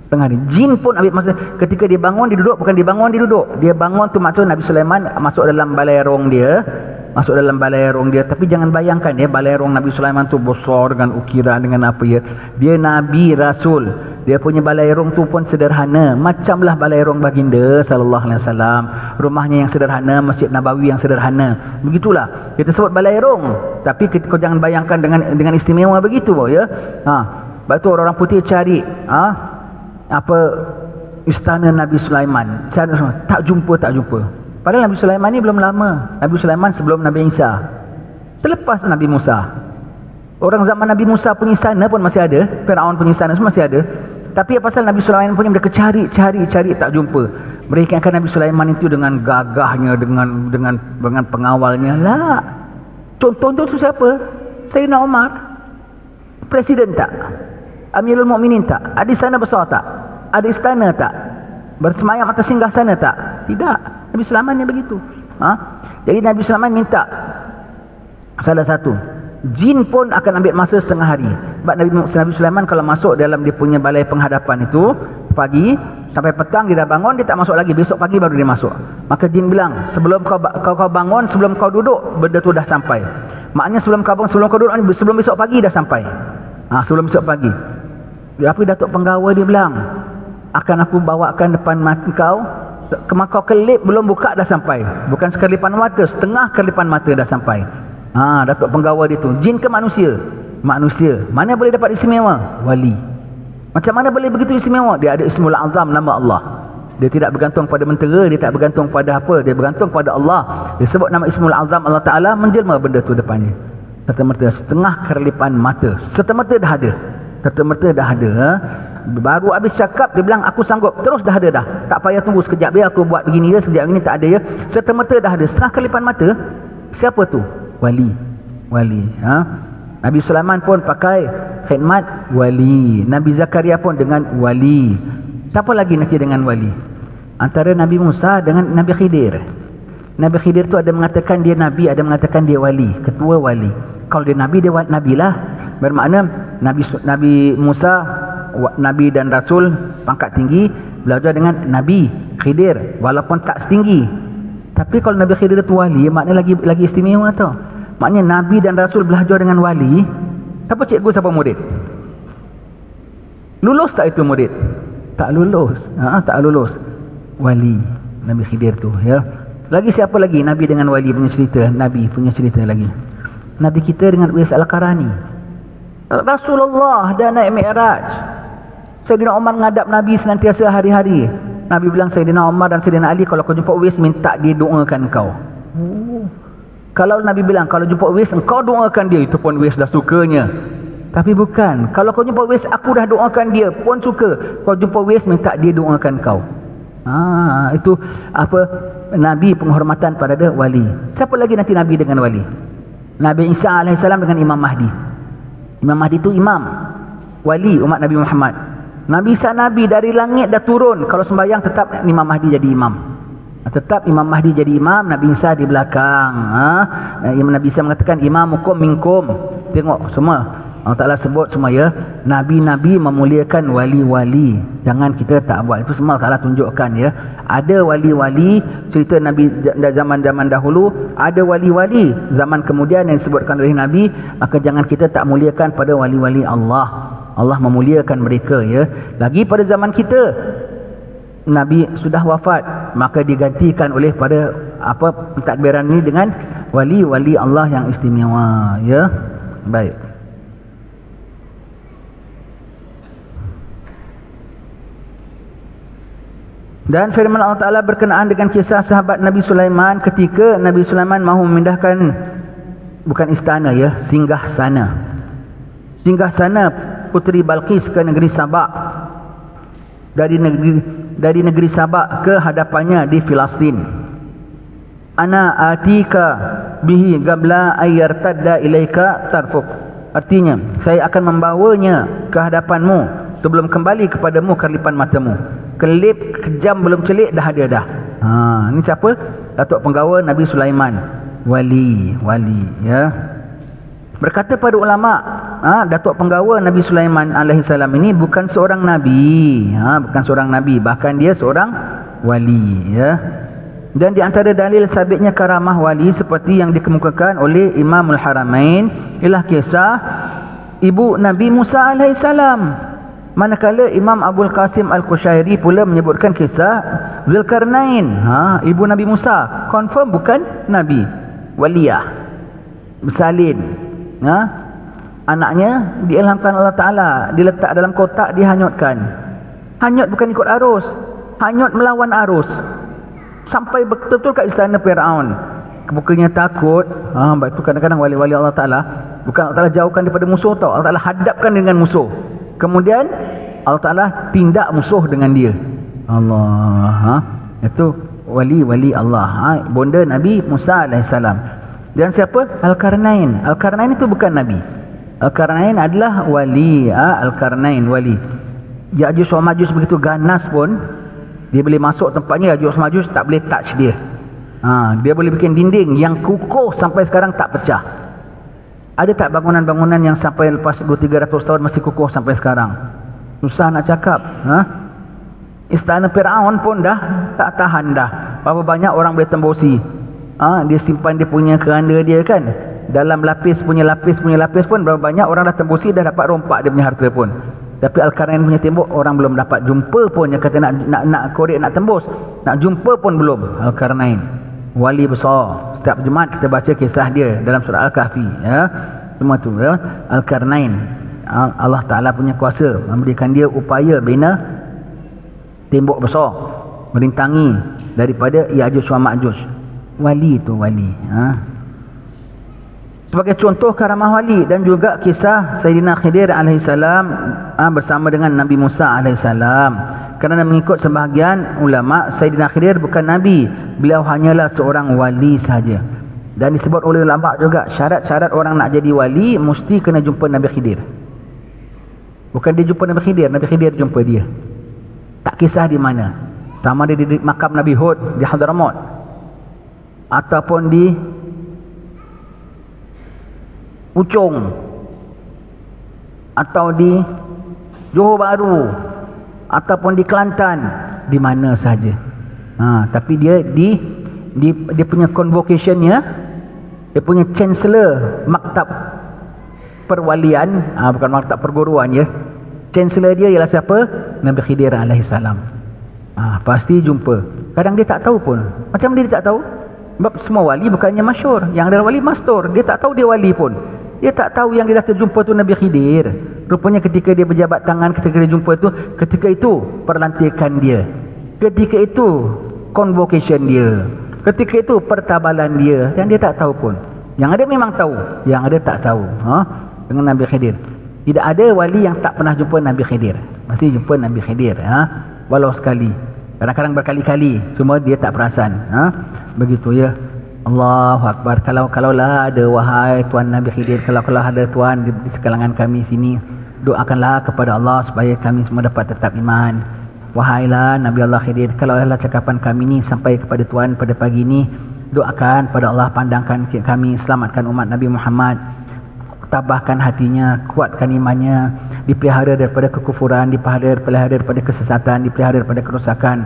Setengah hari. Jin pun ambil masa. Ketika dia bangun, dia duduk. Bukan dia bangun, dia duduk. Dia bangun tu maksud Nabi Sulaiman masuk dalam balerong dia. Masuk dalam balerong dia. Tapi jangan bayangkan ya, balerong Nabi Sulaiman tu besar dengan ukiran, dengan apa ya. Dia Nabi, Rasul. Dia punya balerong tu pun sederhana. Macamlah balerong baginda sallallahu alaihi wasallam. Rumahnya yang sederhana, Masjid Nabawi yang sederhana. Begitulah. Kita sebut balerong. Tapi kau jangan bayangkan dengan istimewa begitu ya. Sebab tu orang putih cari apa istana Nabi Sulaiman. Cari tak jumpa. Padahal Nabi Sulaiman ni belum lama. Nabi Sulaiman sebelum Nabi Isa. Selepas Nabi Musa. Orang zaman Nabi Musa punya istana pun masih ada. Firaun punya istana pun masih ada. Tapi apa pasal Nabi Sulaiman punya mereka cari tak jumpa. Mereka akan Nabi Sulaiman itu dengan gagahnya, dengan pengawalnya. Lah. Contoh tu siapa? Sayyidina Umar. Presiden tak? Amirul Mukminin tak? Ada istana besar tak? Ada istana tak? Bersemayam atas singgasana tak? Tidak. Nabi Sulaiman yang begitu. Jadi Nabi Sulaiman minta salah satu. Jin pun akan ambil masa setengah hari. Sebab Nabi Sulaiman kalau masuk dalam dia punya balai penghadapan itu pagi sampai petang dia dah bangun, dia tak masuk lagi. Besok pagi baru dia masuk. Maka jin bilang, sebelum kau bangun, sebelum kau duduk, benda tu dah sampai. Maknanya sebelum kau duduk, sebelum besok pagi dah sampai. Sebelum besok pagi. Apa datuk penggawa dia bilang, akan aku bawakan depan mata kau, kau kelip belum buka dah sampai. Bukan sekelipan mata, setengah kelipan mata dah sampai. Datuk penggawa dia tu. Jin ke manusia? Manusia. Mana boleh dapat istimewa? Wali. Macam mana boleh begitu istimewa? Dia ada Ismul Azam, nama Allah. Dia tidak bergantung pada mentera, dia tak bergantung pada apa, dia bergantung pada Allah. Dia sebut nama Ismul Azam Allah Ta'ala, menjelma benda tu depannya. Serta-merta setengah kerlipan mata. Serta-merta dah ada. Serta-merta dah ada. Baru habis cakap, dia bilang aku sanggup. Terus dah ada dah. Tak payah tunggu sekejap, biar aku buat begini ya, sekejap begini tak ada ya. Serta-merta dah ada. Setengah kerlipan mata. Siapa tu? Wali. Nabi Sulaiman pun pakai khidmat wali. Nabi Zakaria pun dengan wali. Siapa lagi nanti dengan wali? Antara Nabi Musa dengan Nabi Khidir. Nabi Khidir tu ada mengatakan dia Nabi, ada mengatakan dia wali, ketua wali. Kalau dia Nabi, dia Nabi lah. Bermakna Nabi Musa Nabi dan Rasul pangkat tinggi, belajar dengan Nabi Khidir walaupun tak setinggi. Tapi kalau Nabi Khidir itu wali, maknanya lagi istimewa tau. Maknanya Nabi dan Rasul belajar dengan wali. Siapa cikgu, siapa murid? Lulus tak itu murid? Tak lulus. Tak lulus. Wali Nabi Khidir tu ya. Lagi siapa lagi Nabi dengan wali punya cerita? Nabi punya cerita lagi. Nabi kita dengan Uwais Al-Qarani. Rasulullah dah naik Mi'raj. Sayyidina Umar ngadap Nabi senantiasa hari-hari. Nabi bilang Sayyidina Umar dan Sayyidina Ali, kalau kau jumpa Uwais, minta dia doakan kau. Kalau Nabi bilang, kalau jumpa Uwais, engkau doakan dia, itu pun Uwais dah sukanya. Tapi bukan, kalau kau jumpa Uwais, aku dah doakan dia, pun suka. Kau jumpa Uwais, minta dia doakan kau. Itu apa, Nabi penghormatan pada dia wali. Siapa lagi nanti Nabi dengan wali? Nabi Isa AS dengan Imam Mahdi. Imam Mahdi itu imam, wali umat Nabi Muhammad. Nabi Isa Nabi dari langit dah turun. Kalau sembahyang tetap Imam Mahdi jadi imam. Tetap Imam Mahdi jadi imam, Nabi Isa di belakang. Nabi Isa mengatakan imamukum minkum. Tengok semua Allah Ta'ala sebut semua ya. Nabi-Nabi memuliakan wali-wali. Jangan kita tak buat. Itu semua Allah Ta'ala tunjukkan ya. Ada wali-wali cerita Nabi zaman-zaman dahulu. Ada wali-wali zaman kemudian yang disebutkan oleh Nabi. Maka jangan kita tak muliakan pada wali-wali Allah. Allah memuliakan mereka ya. Lagi pada zaman kita, Nabi sudah wafat, maka digantikan oleh pada apa pentadbiran ini dengan wali-wali Allah yang istimewa ya. Baik. Dan firman Allah Ta'ala berkenaan dengan kisah sahabat Nabi Sulaiman ketika Nabi Sulaiman mahu memindahkan, bukan istana ya, singgah sana Puteri Balqis ke negeri Sabak. Dari negeri Sabak ke hadapannya di Filastin. Ana atika bihi qabla ayyartadda ilaika tarfuk. Artinya, saya akan membawanya ke hadapanmu sebelum kembali kepadamu kelipan matamu. Kelip kejam belum celik dah ada dah. Ini siapa? Datuk Penggawa Nabi Sulaiman. Wali ya. Berkata para ulama, Datuk Penggawa Nabi Sulaiman alaihissalam ini bukan seorang nabi, bukan seorang nabi, bahkan dia seorang wali ya. Dan di antara dalil sabitnya karamah wali seperti yang dikemukakan oleh Imamul Haramain ialah kisah ibu Nabi Musa alaihissalam. Manakala Imam Abul Qasim Al-Qushairi pula menyebutkan kisah Zulkarnain, ibu Nabi Musa, confirm bukan nabi, waliyah, bersalin. Anaknya diilhamkan Allah Ta'ala, diletak dalam kotak, dihanyutkan. Hanyut bukan ikut arus, hanyut melawan arus sampai betul-betul kat istana Fir'aun. Bukannya takut, sebab itu kadang-kadang wali-wali Allah Ta'ala, bukan Allah Ta'ala jauhkan daripada musuh tau, Allah Ta'ala hadapkan dengan musuh. Kemudian Allah Ta'ala tindak musuh dengan dia. Allah, itu wali-wali Allah, bonda Nabi Musa AS. Dan siapa? Al-Qarnain. Al-Qarnain itu bukan nabi. Al-Qarnain adalah wali. Al-Qarnain wali. Ya'juj wa Ma'juj begitu ganas pun, dia boleh masuk tempatnya. Ya'juj wa Ma'juj tak boleh touch dia. Dia boleh bikin dinding yang kukuh sampai sekarang tak pecah. Ada tak bangunan-bangunan yang sampai lepas 200-300 tahun masih kukuh sampai sekarang? Susah nak cakap. Istana Fir'aun pun dah tak tahan dah. Berapa banyak orang boleh tembusi. Dia simpan dia punya keranda dia kan. Dalam lapis punya lapis pun berapa banyak orang dah tembusi, dah dapat rompak dia punya harta pun. Tapi Al-Qarnain punya tembok orang belum dapat jumpa pun. Yang kata nak korek, nak tembus, nak jumpa pun belum. Al-Qarnain wali besar. Setiap Jumaat kita baca kisah dia dalam surah Al-Kahfi ya. Semua tu ya. Al-Qarnain, Allah Ta'ala punya kuasa memberikan dia upaya bina tembok besar merintangi daripada Ya'juj wa Ma'juj. Wali tu wali. Sebagai contoh karamah wali, dan juga kisah Sayyidina Khidir alaihissalam bersama dengan Nabi Musa alaihissalam. Kerana mengikut sebahagian ulama, Sayyidina Khidir bukan nabi, beliau hanyalah seorang wali sahaja. Dan disebut oleh ulama juga, syarat-syarat orang nak jadi wali mesti kena jumpa Nabi Khidir. Bukan dia jumpa Nabi Khidir, Nabi Khidir jumpa dia. Tak kisah di mana, sama dia di makam Nabi Hud di Hadramaut, ataupun di Puchong, atau di Johor Bahru, ataupun di Kelantan, di mana saja. Tapi dia dia punya convocationnya, dia punya chancellor maktab perwalian, bukan maktab perguruan ya. Chancellor dia ialah siapa? Nabi Khidir alaihissalam. Pasti jumpa. Kadang dia tak tahu pun. Macam dia tak tahu? Sebab semua wali bukannya masyhur. Yang ada wali mastur. Dia tak tahu dia wali pun. Dia tak tahu yang dia dah terjumpa tu Nabi Khidir. Rupanya ketika dia berjabat tangan, ketika dia jumpa tu, ketika itu perlantikan dia. Ketika itu convocation dia. Ketika itu pertabalan dia. Yang dia tak tahu pun. Yang ada memang tahu, yang ada tak tahu. Dengan Nabi Khidir. Tidak ada wali yang tak pernah jumpa Nabi Khidir. Mesti jumpa Nabi Khidir. Walau sekali. Kadang-kadang berkali-kali. Cuma dia tak perasan. Begitu ya. Allahu Akbar. Kalaulah ada wahai Tuan Nabi Khidir, kalau ada Tuan di sekalangan kami sini, doakanlah kepada Allah supaya kami semua dapat tetap iman. Wahailah Nabi Allah Khidir, kalaulah cakapan kami ni sampai kepada Tuan pada pagi ni, doakan pada Allah, pandangkan kami, selamatkan umat Nabi Muhammad, tabahkan hatinya, kuatkan imannya, dipelihara daripada kekufuran, dipelihara daripada kesesatan, dipelihara daripada kerosakan.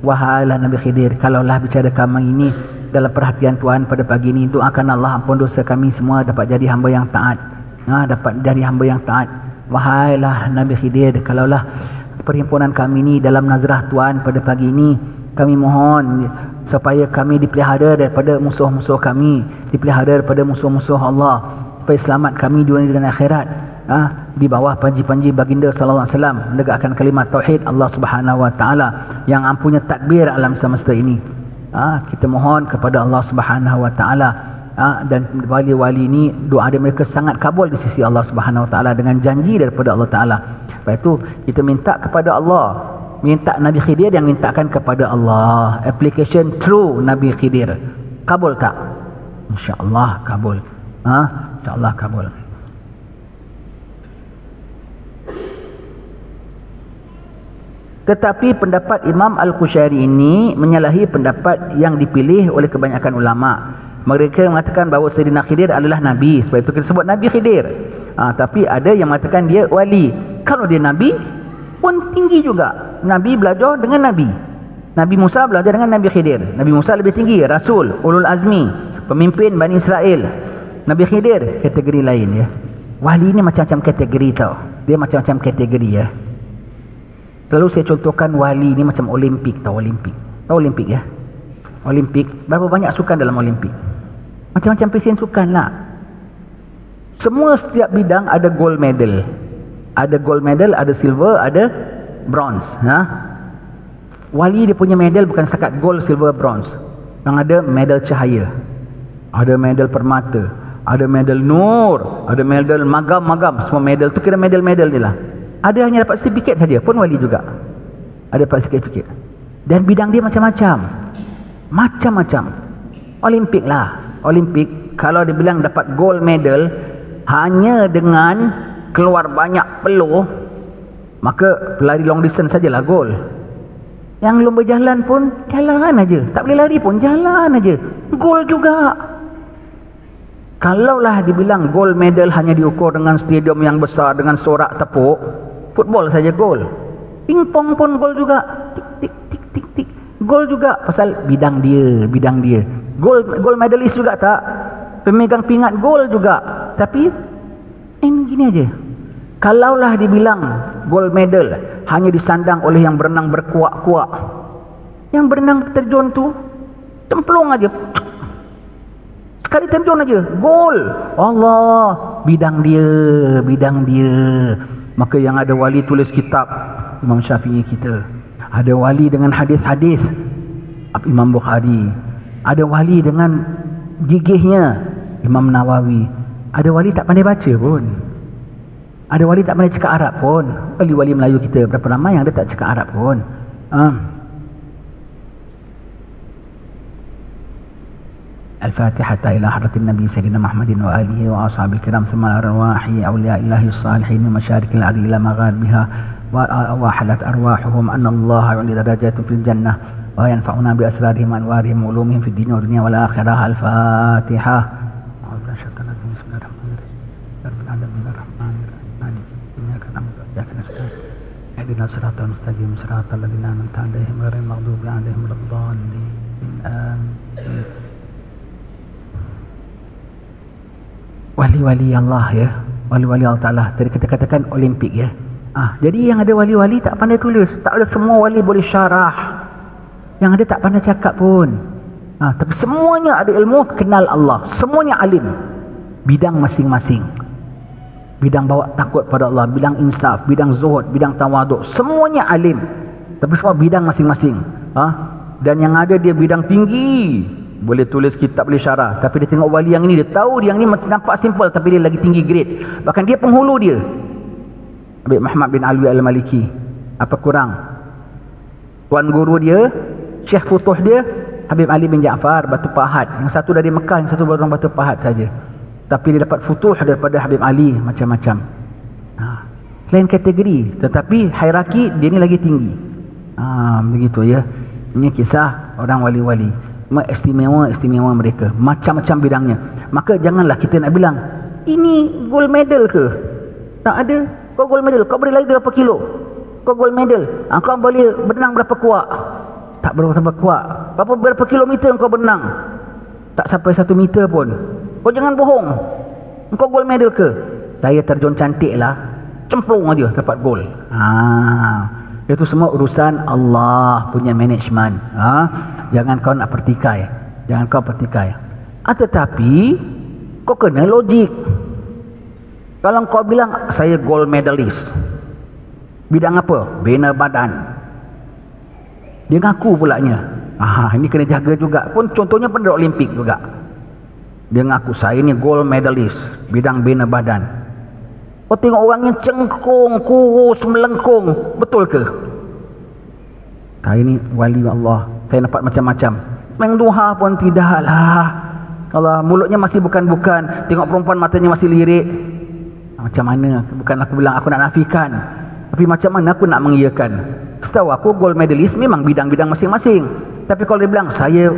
Wahailah Nabi Khidir, kalaulah bicara kami ini dalam perhatian Tuhan pada pagi ini, doakan Allah ampun dosa kami semua, dapat jadi hamba yang taat. Dapat jadi hamba yang taat. Wahailah Nabi Khidir, kalaulah perhimpunan kami ini dalam nazrah Tuhan pada pagi ini, kami mohon supaya kami dipelihara daripada musuh-musuh kami, dipelihara daripada musuh-musuh Allah, supaya selamat kami dunia dan akhirat. Di bawah panji-panji baginda sallallahu alaihi wasallam, menegakkan kalimat tauhid Allah Subhanahu wa taala yang ampunya takbir alam semesta ini. Kita mohon kepada Allah Subhanahu wa taala, dan wali-wali ini doa mereka sangat kabul di sisi Allah Subhanahu wa taala dengan janji daripada Allah taala. Sebab itu kita minta kepada Allah, minta Nabi Khidir yang mintakan kepada Allah. Application through Nabi Khidir. Kabul tak? Insya-Allah kabul. Insya-Allah kabul. Tetapi pendapat Imam Al-Qushayri ini menyalahi pendapat yang dipilih oleh kebanyakan ulama. Mereka mengatakan bahawa Sayyidina Khidir adalah Nabi. Sebab itu kita sebut Nabi Khidir. Tapi ada yang mengatakan dia wali. Kalau dia Nabi pun tinggi juga. Nabi belajar dengan Nabi. Nabi Musa belajar dengan Nabi Khidir. Nabi Musa lebih tinggi, Rasul, Ulul Azmi, pemimpin Bani Israel. Nabi Khidir kategori lain ya. Wali ni macam-macam kategori tau. Dia macam-macam kategori ya. Selalu saya contohkan wali ni macam Olimpik tau. Olimpik. Tahu Olimpik ya? Olimpik. Berapa banyak sukan dalam Olimpik? Macam-macam pesen sukan lah. Semua setiap bidang ada gold medal. Ada gold medal, ada silver, ada bronze. Wali dia punya medal bukan setakat gold, silver, bronze. Yang ada medal cahaya. Ada medal permata. Ada medal nur. Ada medal magam-magam. Semua medal tu kira medal-medal dia lah. Ada hanya dapat sertifikat saja pun wali juga. Ada dapat sertifikat. Dan bidang dia macam-macam. Macam-macam. Olimpik lah. Olimpik kalau dia bilang dapat gold medal hanya dengan keluar banyak peluh, maka pelari long distance sajalah gold. Yang lomba jalan pun jalan aja. Tak boleh lari pun jalan aja. Gold juga. Kalaulah dibilang gold medal hanya diukur dengan stadium yang besar dengan sorak tepuk, football saja gol. Pingpong pun gol juga. Tik tik tik tik tik. Gol juga pasal bidang dia. Gol medalist juga tak. Pemegang pingat gol juga. Tapi ini gini aja. Kalaulah dibilang gold medal hanya disandang oleh yang berenang berkuak-kuak. Yang berenang terjun tu cemplung aja. Sekali terjun aja gol. Allah, bidang dia. Maka yang ada wali tulis kitab Imam Syafi'i kita. Ada wali dengan hadis-hadis Imam Bukhari. Ada wali dengan gigihnya Imam Nawawi. Ada wali tak pandai baca pun. Ada wali tak pandai cakap Arab pun. Wali-wali Melayu kita berapa ramai yang dia tak cakap Arab pun. Al-Fatihah ila hadratin Nabi Sayyidina Muhammadin wa alihi wa ashabil kiram thumma arwahi awliyaillahi salihin wa masyarikil ardi ila magharibiha wa halat arwahuhum anna Allah yu'li darajatun fil jannah wa yanfa'una bi asrarihim wa anwarihim wa ulumihim fid dunya wa dunya wal akhirah. Al-Fatihah. Ihdina siratal mustaqim siratal ladzina an'amta 'alaihim ghairil maghdubi 'alaihim waladdallin. Wali-wali Allah ya, wali-wali Allah Ta'ala. Tadi kita katakan Olimpik ya. Jadi yang ada wali-wali tak pandai tulis. Tak ada semua wali boleh syarah. Yang ada tak pandai cakap pun. Tapi semuanya ada ilmu, kenal Allah, semuanya alim, bidang masing-masing. Bidang bawa takut pada Allah, bidang insaf, bidang zuhud, bidang tawaduk, semuanya alim, tapi semua bidang masing-masing. Dan yang ada dia bidang tinggi, boleh tulis kitab, boleh syarah, tapi dia tengok wali yang ini, dia tahu dia yang ini macam nampak simple, tapi dia lagi tinggi grade, bahkan dia penghulu dia. Habib Muhammad bin Alwi Al-Maliki, apa kurang? Tuan guru dia, Syekh Futuh dia, Habib Ali bin Ja'far Batu Pahat. Yang satu dari Mekah, yang satu orang Batu Pahat saja, tapi dia dapat futuh daripada Habib Ali macam-macam. Selain kategori, tetapi hierarki dia ni lagi tinggi. Begitu ya. Ini kisah orang wali-wali, istimewa mereka, macam-macam bidangnya. Maka janganlah kita nak bilang ini gold medal ke? Tak ada. Kau gold medal, kau boleh lari berapa kilo? Kau gold medal, kau boleh berenang berapa kuat? Tak berapa kuat. Berapa kilometer kau berenang? Tak sampai 1 meter pun. Kau jangan bohong. Kau gold medal ke? Saya terjun cantik lah, cemplung aja dapat gol. Itu semua urusan Allah punya management. Jangan kau nak pertikai. Jangan kau pertikai. Tetapi kau kena logik. Kalau kau bilang saya gold medalist, bidang apa? Bina badan. Dia ngaku pulanya. Ini kena jaga juga. Pun contohnya pada Olimpik juga. Dia ngaku saya ni gold medalist bidang bina badan. Kau tengok orangnya cengkung, kurus, melengkung, betul ke? Saya ni wali Allah, saya dapat macam-macam. Mengduha pun tidaklah. Kalau mulutnya masih bukan-bukan, tengok perempuan matanya masih lirik. Macam mana? Bukan aku bilang aku nak nafikan, tapi macam mana aku nak mengiyakan? Setahu aku gold medalist memang bidang-bidang masing-masing. Tapi kalau dia bilang saya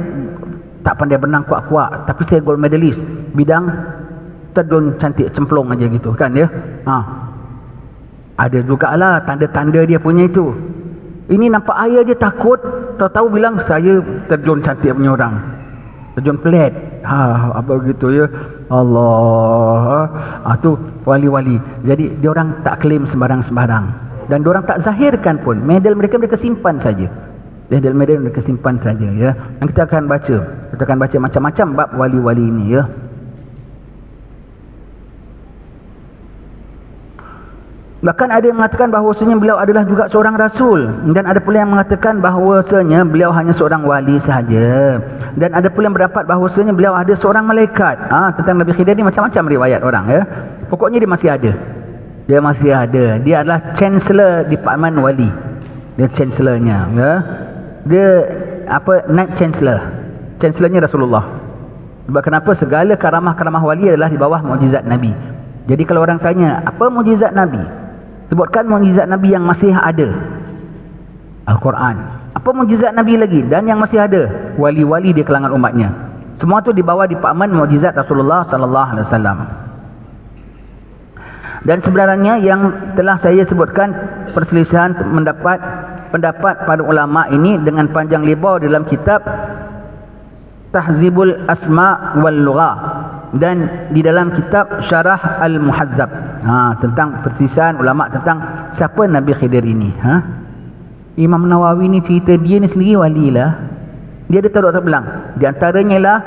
tak pandai berenang kuat-kuat, tapi saya gold medalist bidang terjun cantik cemplung aja gitu kan ya. Ada jugalah tanda-tanda dia punya itu. Ini nampak air dia takut, tahu-tahu bilang saya terjun cantik punya orang, terjun pelat. Apa gitu ya. Allah. Tu wali-wali. Jadi dia orang tak claim sembarang-sembarang, dan dia orang tak zahirkan pun. Medal mereka simpan saja. Medal mereka simpan saja ya. Dan kita akan baca macam-macam bab wali-wali ini ya. Bahkan ada yang mengatakan bahawasanya beliau adalah juga seorang rasul, dan ada pula yang mengatakan bahawasanya beliau hanya seorang wali sahaja, dan ada pula yang berdapat bahawasanya beliau ada seorang malaikat. Tentang Nabi Khidir ni macam-macam riwayat orang ya. Pokoknya dia masih ada. Dia adalah chancellor department wali. Dia chancellornya ya. Dia night chancellor. Chancellornya Rasulullah. Sebab kenapa? Segala karamah-karamah wali adalah di bawah mukjizat Nabi. Jadi kalau orang tanya apa mukjizat Nabi, sebutkan mukjizat Nabi yang masih ada. Al-Quran. Apa mukjizat Nabi lagi? Dan yang masih ada, wali-wali di kalangan umatnya. Semua tu di bawah departmen mukjizat Rasulullah sallallahu alaihi wasallam. Dan sebenarnya yang telah saya sebutkan perselisihan pendapat para ulama ini dengan panjang lebar dalam kitab Tahzibul Asma wal Lughah, dan di dalam kitab Syarah Al-Muhazzab, tentang perselisihan ulama tentang siapa Nabi Khidir ini. Imam Nawawi ni cerita dia ni sendiri wali lah. Dia ada tahu tak bilang, di antaranya lah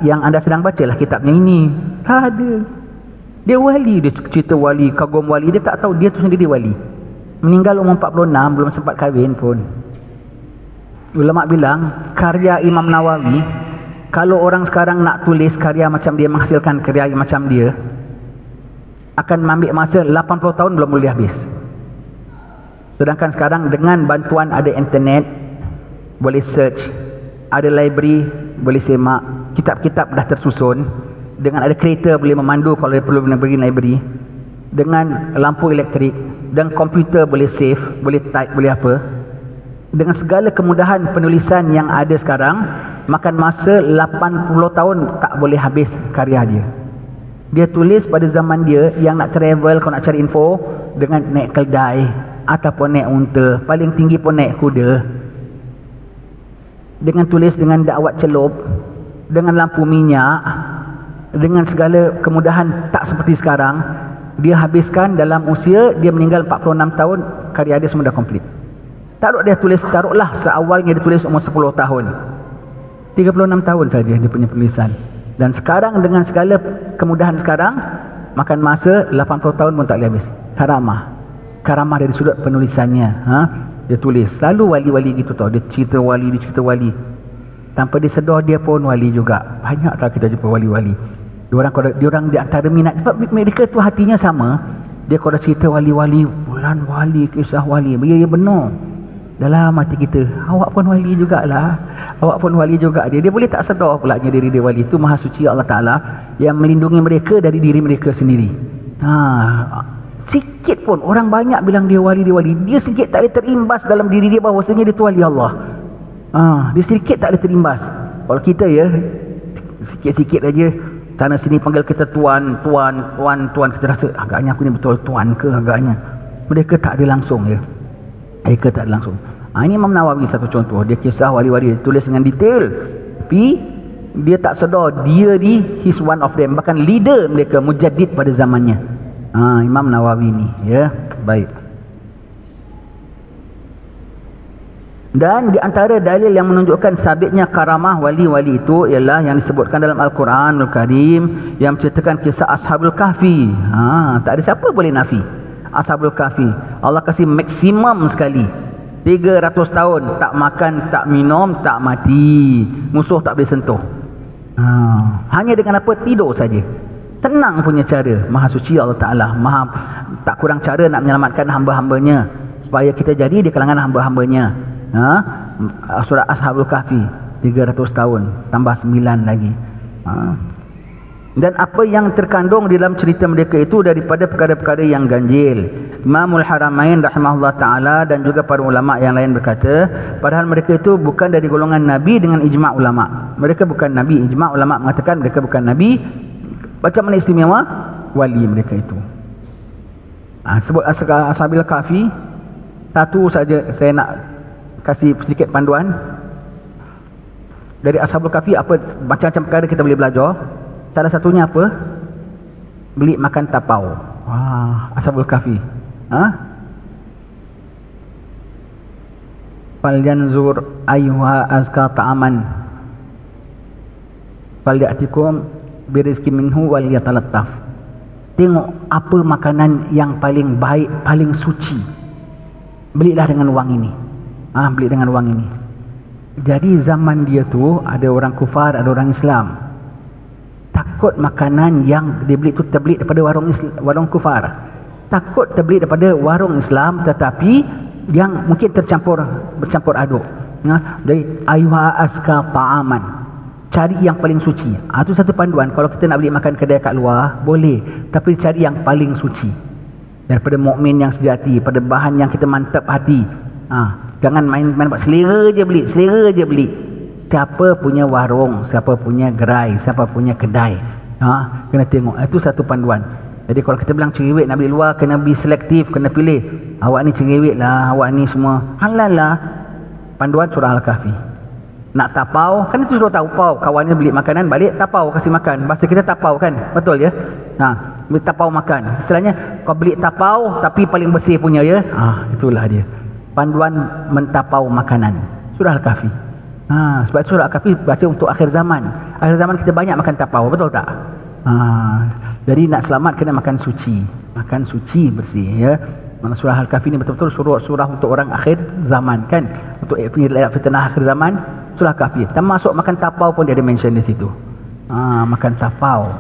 yang anda sedang baca lah kitabnya ini. Ada. Dia wali, dia cerita wali, kagum wali. Dia tak tahu dia tu sendiri wali. Meninggal umur 46, belum sempat kahwin pun. Ulama bilang karya Imam Nawawi, kalau orang sekarang nak tulis karya macam dia, menghasilkan karya macam dia, akan mengambil masa 80 tahun belum boleh habis. Sedangkan sekarang dengan bantuan ada internet, boleh search, ada library, boleh semak, kitab-kitab dah tersusun, dengan ada kereta boleh memandu kalau dia perlu pergi library, dengan lampu elektrik, dan komputer boleh save, boleh type, boleh apa. Dengan segala kemudahan penulisan yang ada sekarang, makan masa 80 tahun tak boleh habis karya dia. Dia tulis pada zaman dia, yang nak travel, kalau nak cari info, dengan naik keldai ataupun naik unta, paling tinggi pun naik kuda, dengan tulis dengan dakwat celup, dengan lampu minyak, dengan segala kemudahan tak seperti sekarang. Dia habiskan dalam usia dia meninggal 46 tahun, karya dia semua dah komplit. Taruh dia tulis, taruhlah seawalnya dia tulis umur 10 tahun. 36 tahun saja dia punya penulisan. Dan sekarang dengan segala kemudahan sekarang, makan masa 80 tahun pun tak boleh habis. Karamah dari sudut penulisannya. Dia tulis selalu wali-wali gitu tau. Dia cerita wali. Tanpa dia sedar dia pun wali juga. Banyak tak kita jumpa wali-wali. Diorang di antara minat, sebab mereka tu hatinya sama. Dia kalau cerita wali-wali, bulan wali, kisah wali, ya benar. Dalam hati kita, awak pun wali jugalah. Awak pun wali juga. Dia boleh tak sedar pulaknya diri dia wali. Itu Maha Suci Allah Ta'ala yang melindungi mereka dari diri mereka sendiri. Sikit pun orang banyak bilang dia wali. Dia sikit tak boleh terimbas dalam diri dia bahawasanya dia tu wali Allah. Dia sedikit tak boleh terimbas. Kalau kita ya, sikit-sikit aja sana sini panggil kita tuan. Kita rasa agaknya aku ni betul tuan ke agaknya. Mereka tak ada langsung ya. Mereka tak ada langsung. Ini Imam Nawawi satu contoh. Dia kisah wali-wali, dia tulis dengan detail. Tapi dia tak sedar dia he's one of them. Bahkan leader mereka, mujaddid pada zamannya. Imam Nawawi ni ya. Baik. Dan di antara dalil yang menunjukkan sabitnya karamah wali-wali itu ialah yang disebutkan dalam Al-Quranul Karim yang menceritakan kisah Ashabul Kahfi. Tak ada siapa boleh nafi Ashabul Kahfi. Allah kasih maksimum sekali 300 tahun tak makan, tak minum, tak mati. Musuh tak boleh sentuh. Hanya dengan apa? Tidur saja. Senang punya cara. Maha Suci Allah Ta'ala. Tak kurang cara nak menyelamatkan hamba-hambanya supaya kita jadi di kalangan hamba-hambanya. Surah Ashabul Kahfi 300 tahun tambah 9 lagi. Dan apa yang terkandung di dalam cerita mereka itu daripada perkara-perkara yang ganjil. Imamul Haramain rahimahullah ta'ala dan juga para ulama' yang lain berkata, padahal mereka itu bukan dari golongan Nabi dengan ijma' ulama'. Mereka bukan Nabi. Ijma' ulama' mengatakan mereka bukan Nabi. Macam mana istimewa? Wali mereka itu. Sebut Ashabil Kahfi. Satu saja saya nak kasih sedikit panduan. Dari Ashabul Kahfi apa macam-macam perkara kita boleh belajar. Salah satunya apa? Beli makan tapau. Ashabul Kahfi. Falyanzur ayyuha azka ta'aman falyatikum birizki minhu wal yatalattaf. Tengok apa makanan yang paling baik, paling suci. Belilah dengan wang ini. Beli dengan wang ini. Jadi zaman dia tu ada orang kufar, ada orang Islam. Takut makanan yang dibeli tu terbeli daripada warung kufar. Takut terbeli daripada warung Islam tetapi yang mungkin bercampur aduk. Jadi ayuha aska ta'aman. Cari yang paling suci. Itu satu panduan. Kalau kita nak beli makan kedai kat luar boleh, tapi cari yang paling suci. Daripada mukmin yang sejati, pada bahan yang kita mantap hati. Jangan main buat selera je beli. Siapa punya warung, siapa punya gerai, siapa punya kedai. Kena tengok. Itu satu panduan. Jadi kalau kita bilang cerewet nak beli luar, kena be selektif, kena pilih. Awak ni cerewet lah, awak ni semua halal lah. Panduan surah Al-Kahfi. Nak tapau, kan itu sudah tahu pau. Kawannya beli makanan, balik tapau kasih makan. Bahasa kita tapau kan, betul ya? Beli tapau makan. Istilahnya kau beli tapau tapi paling bersih punya ya. Itulah dia. Panduan mentapau makanan. Surah Al-Kahfi. Sebab surah Al-Kahfi baca untuk akhir zaman. Akhir zaman kita banyak makan tapau, betul tak? Jadi nak selamat kena makan suci. Makan suci bersih ya. Mana surah Al-Kahfi ni betul-betul surah untuk orang akhir zaman kan. Untuk fitnah akhir zaman, surah Kahfi. Termasuk makan tapau pun dia ada mention di situ. Makan tapau.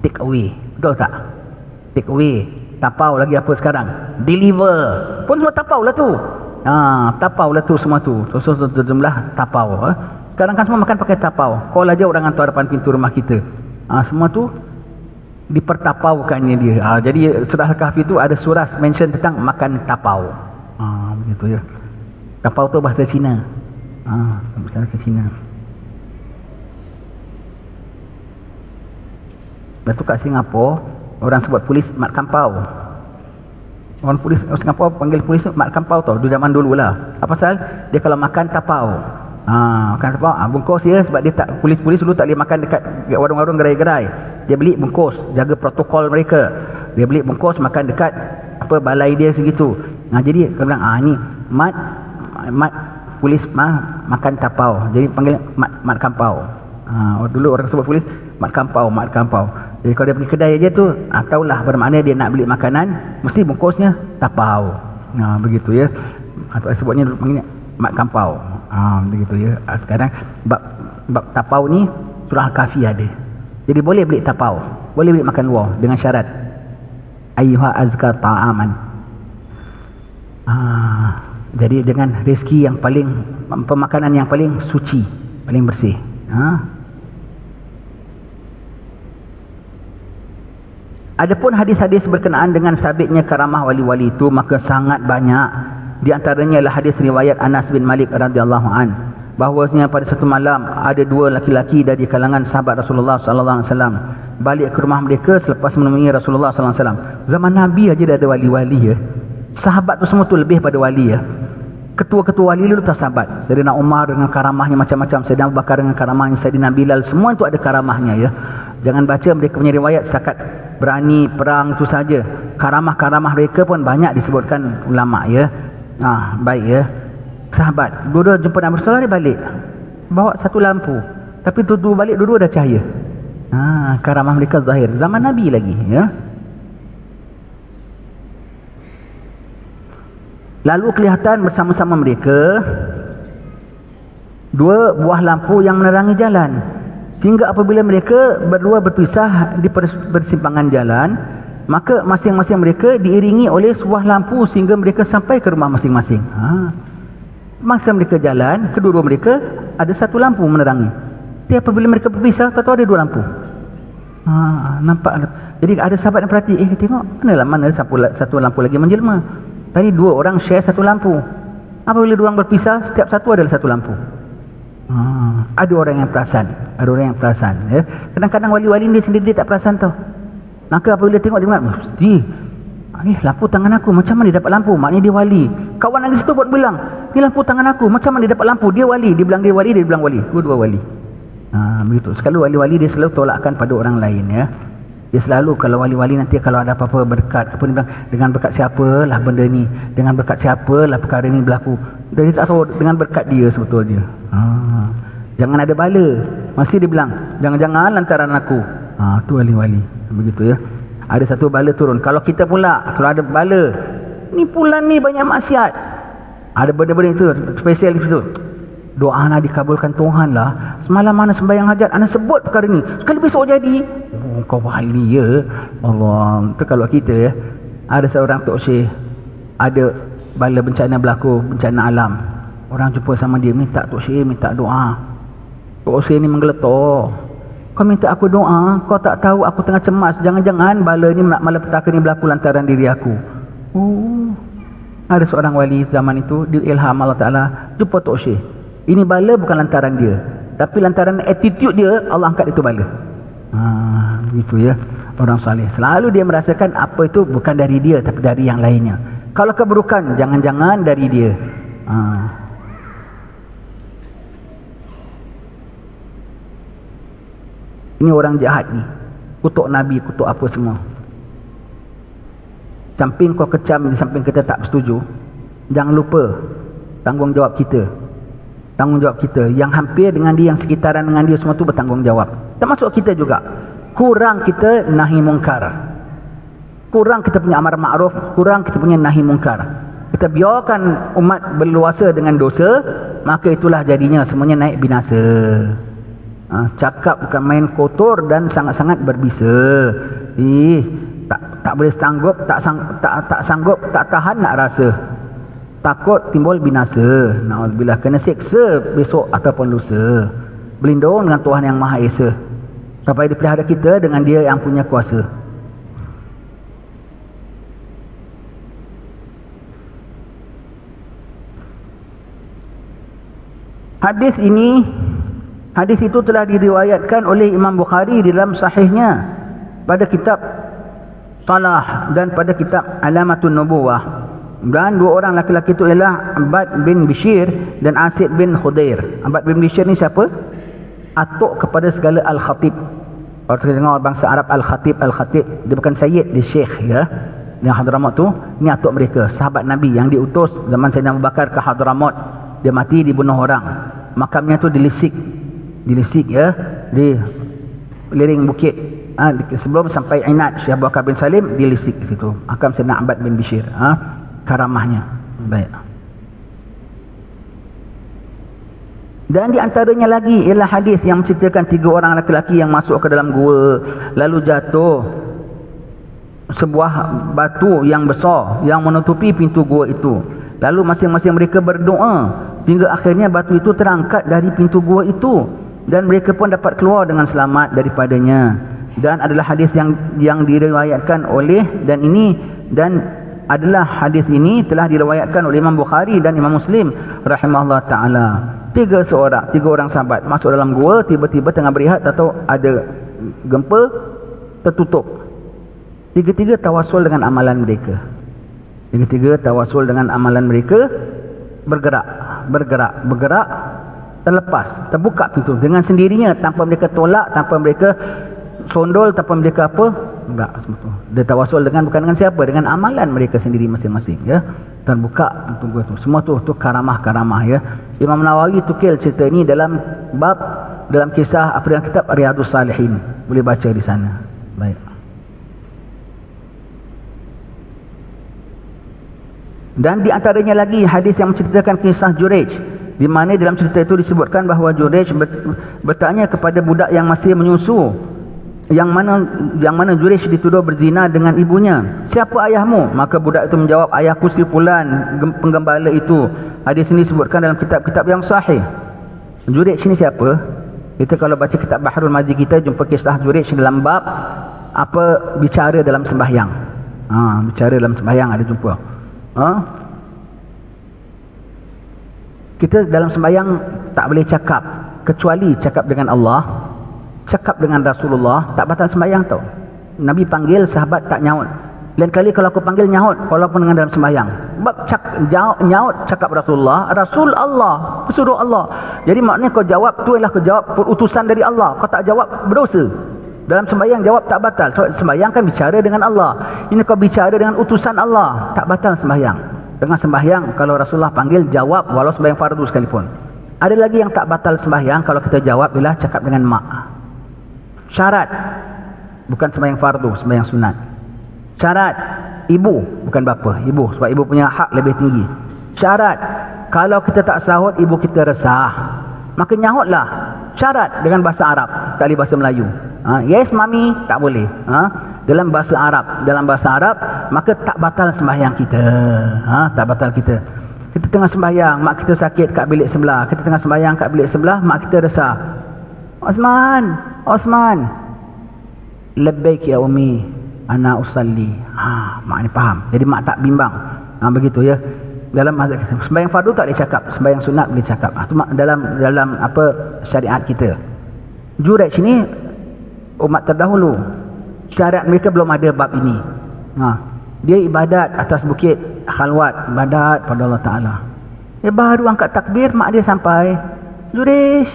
Take away. Betul tak? Take away. Tapau lagi apa sekarang? Deliver. Pun semua tapau lah tu. Tapau lah tu semua tu. Jumlah tapau. Sekarang kan semua makan pakai tapau. Call aja orang hantar depan pintu rumah kita. Semua tu dipertapaukannya dia. Jadi surah Al-Kahfi tu ada surah mention tentang makan tapau. Begitu ya. Tapau tu bahasa Cina. Bahasa Cina. Lepas tu kat Singapura orang sebut polis mat kampau. Orang polis Singapura panggil polis mat kampau tau. Di zaman dulu lah. Apa pasal? Dia kalau makan tapau. Makan tapau, bungkus dia sebab dia tak, polis-polis dulu tak boleh makan dekat warung-warung gerai-gerai. Dia beli bungkus, jaga protokol mereka. Dia beli bungkus makan dekat balai dia segitu. Jadi dia bilang ni mat polis makan tapau, jadi panggil mat kampau. Dulu orang sebut polis mat kampau. Jadi kalau dia pergi kedai aja tu, tahulah bermakna dia nak beli makanan, mesti bungkusnya tapau. Begitu ya. Atau sebutnya dulu panggilnya mat kampau. Begitu ya. Sekarang bab tapau ni surah Al-Kahfi ada. Jadi boleh beli tapau, boleh beli makan luar dengan syarat ayyuha azka ta'aman. Jadi dengan rezeki yang paling, pemakanan yang paling suci, paling bersih. Adapun hadis-hadis berkenaan dengan sabitnya karamah wali-wali itu maka sangat banyak. Di antaranya adalah hadis riwayat Anas bin Malik radhiyallahu an, bahawasanya pada satu malam ada dua laki-laki dari kalangan sahabat Rasulullah sallallahu alaihi wasallam balik ke rumah mereka selepas menemui Rasulullah sallallahu alaihi wasallam. Zaman Nabi aja dah ada wali-wali ya. Sahabat tu semua tu lebih pada wali ya. Ketua-ketua wali dulu tak sahabat. Sayyidina Umar dengan karamahnya macam-macam, Sayyidina Abu Bakar dengan karamahnya, Sayyidina Bilal, semua itu ada karamahnya ya. Jangan baca mereka punya riwayat setakat berani perang itu saja. Karamah-karamah mereka pun banyak disebutkan ulama ya. Baik ya. Sahabat dua-dua jumpa Nabi Rasulullah, dia balik bawa satu lampu, tapi dua balik dua-dua dah cahaya. Karamah mereka zahir zaman Nabi lagi ya. Lalu kelihatan bersama-sama mereka dua buah lampu yang menerangi jalan, sehingga apabila mereka berdua berpisah di persimpangan jalan, maka masing-masing mereka diiringi oleh sebuah lampu sehingga mereka sampai ke rumah masing-masing. Masa mereka jalan, kedua-dua mereka ada satu lampu menerangi. Tapi apabila mereka berpisah, tahu ada dua lampu. Nampak. Jadi ada sahabat yang perhati, tengok mana satu lampu lagi menjelma. Tadi dua orang share satu lampu. Apabila dua orang berpisah, setiap satu adalah satu lampu. Ada orang yang perasan, ya. Kadang-kadang wali-wali dia sendiri dia tak perasan tau. Maka apabila tengok dia ingat, mesti lampu tangan aku, macam mana dia dapat lampu? Maknanya dia wali. Kawan lagi situ pun bilang, ni lampu tangan aku, macam mana dia dapat lampu? Dia wali. Dia bilang dia wali, dia bilang wali. Dua-dua wali. Begitu. Sekali wali-wali dia selalu tolakkan pada orang lain ya. Dia selalu kalau wali-wali nanti kalau ada apa-apa berkat, apa dia bilang, dengan berkat siapalah benda ni, dengan berkat siapalah perkara ni berlaku. Dia tak tahu dengan berkat dia sebetulnya. Jangan ada bala. Masih dia bilang, jangan-jangan lantaran aku. Tu wali-wali. Begitu ya. Ada satu bala turun. Kalau kita pula, kalau ada bala, ni bulan ni banyak maksiat, ada benda-benda itu spesial itu, doa nak dikabulkan Tuhan lah. Semalam mana sembahyang hajat, anak sebut perkara ni, sekali besok jadi. Kau wali ya Allah. Itu kalau kita ya, ada seorang Tok Syekh, ada bala bencana berlaku, bencana alam. Orang jumpa sama dia, minta Tok Syekh minta doa. Tok Syekh ni menggeletar, kau minta aku doa, kau tak tahu aku tengah cemas, jangan-jangan bala ni malapetaka ni berlaku lantaran diri aku. Ada seorang wali zaman itu, diilham Allah Ta'ala, jumpa Tok Syekh, ini bala bukan lantaran dia, tapi lantaran attitude dia, Allah angkat itu bala. Begitu ya. Orang saleh selalu dia merasakan apa itu bukan dari dia, tapi dari yang lainnya. Kalau keburukan, jangan-jangan dari dia. Ini orang jahat ni, kutuk Nabi, kutuk apa semua. Samping kau kecam, di samping kita tak setuju, jangan lupa tanggungjawab kita. Tanggungjawab kita yang hampir dengan dia, yang sekitaran dengan dia, semua tu bertanggungjawab. Termasuk kita juga. Kurang kita nahi mungkar, kurang kita punya amar ma'ruf, kurang kita punya nahi mungkar. Kita biarkan umat berluasa dengan dosa, maka itulah jadinya semuanya naik binasa. Cakap bukan main kotor dan sangat-sangat berbisa. Tak boleh sanggup, tak sanggup, tak tahan nak rasa. Takut timbul binasa. Na'udzubillah, kena seksa besok ataupun lusa. Berlindung dengan Tuhan yang Maha Esa, sampai dipelihara kita dengan Dia yang punya kuasa. Hadis itu telah diriwayatkan oleh Imam Bukhari di dalam sahihnya pada kitab Salah dan pada kitab Alamatun Nubuwah. Dan dua orang laki-laki itu ialah Abbad bin Bishir dan Asid bin Khudair. Abbad bin Bishir ni siapa? Atuk kepada segala Al-Khatib. Kalau kita dengar bangsa Arab Al-Khatib, dia bukan Sayyid, dia Syekh ya. Yang Hadramaut tu, ni atuk mereka, sahabat Nabi yang diutus zaman Sayyidina Abu Bakar ke Hadramaut dia mati, dibunuh orang, makamnya tu dilisik ya, di liring bukit, sebelum sampai Inat Syekh Abu Bakar bin Salim, dilisik di situ makam Sayyidina Abbad bin Bishir. Karamahnya. Baik. Dan di antaranya lagi ialah hadis yang menceritakan 3 orang lelaki yang masuk ke dalam gua, lalu jatuh sebuah batu yang besar yang menutupi pintu gua itu. Lalu masing-masing mereka berdoa sehingga akhirnya batu itu terangkat dari pintu gua itu dan mereka pun dapat keluar dengan selamat daripadanya. Dan adalah hadis yang diriwayatkan oleh dan adalah hadis ini telah diriwayatkan oleh Imam Bukhari dan Imam Muslim rahimahullah taala. 3 orang sahabat masuk dalam gua, tiba-tiba tengah berehat atau ada gempa, tertutup. 3 tawasul dengan amalan mereka. 3 tawasul dengan amalan mereka, bergerak, terlepas, terbuka pintu dengan sendirinya, tanpa mereka tolak, tanpa mereka sondol, tanpa mereka apa, enggak, semua tu. Dia tawasul bukan dengan siapa, dengan amalan mereka sendiri masing-masing, ya. Terbuka pintu gua tu. Semua tu karamah ya. Imam Nawawi tukil cerita ini dalam kisah dalam kitab Riyadhus Salihin. Boleh baca di sana. Baik. Dan di antaranya lagi hadis yang menceritakan kisah Jurayj, di mana dalam cerita itu disebutkan bahawa Jurayj bertanya kepada budak yang masih menyusu, yang mana Jurayj dituduh berzina dengan ibunya, siapa ayahmu? Maka budak itu menjawab, ayahku si fulan, penggembala itu. Hadis ini disebutkan dalam kitab-kitab yang sahih. Jurayj ini siapa? Kita kalau baca kitab Bahrul Maji kita jumpa kisah Jurayj dalam bab bicara dalam sembahyang. Bicara dalam sembahyang ada jumpa. Kita dalam sembahyang tak boleh cakap kecuali cakap dengan Allah, cakap dengan Rasulullah, tak batal sembahyang tau. Nabi panggil sahabat tak nyaut. Lain kali kalau aku panggil nyaut walaupun dengan dalam sembahyang. Sebab nyaut cakap Rasulullah, Rasul Allah, pesuruh Allah. Jadi maknanya kau jawab tu ialah kau jawab utusan dari Allah. Kau tak jawab berdosa. Dalam sembahyang jawab tak batal. So, sembahyang kan bicara dengan Allah. Ini kau bicara dengan utusan Allah, tak batal sembahyang. Dengan sembahyang kalau Rasulullah panggil jawab walau sembahyang fardu sekalipun. Ada lagi yang tak batal sembahyang kalau kita jawab bila cakap dengan mak. Syarat bukan sembahyang fardu, sembahyang sunat. Syarat ibu, bukan bapa, ibu, sebab ibu punya hak lebih tinggi. Syarat kalau kita tak sahut ibu kita resah, maka nyahutlah. Syarat dengan bahasa Arab, tak boleh bahasa Melayu. Yes mami, tak boleh. Dalam bahasa Arab, maka tak batal sembahyang kita. Tak batal kita. Kita tengah sembahyang, mak kita sakit kat bilik sebelah. Kita tengah sembahyang kat bilik sebelah, mak kita resah. Osman, labbaik ya umi, ana usalli. Mak ni faham. Jadi mak tak bimbang. Begitu ya. Dalam sembahyang fardu tak boleh cakap, sembahyang sunat boleh cakap. Itu dalam apa syariat kita. Jurayj ni umat terdahulu. Syariat mereka belum ada bab ini. Dia ibadat atas bukit khalwat, ibadat pada Allah Taala. Dia baru angkat takbir, mak dia sampai. Jurayj.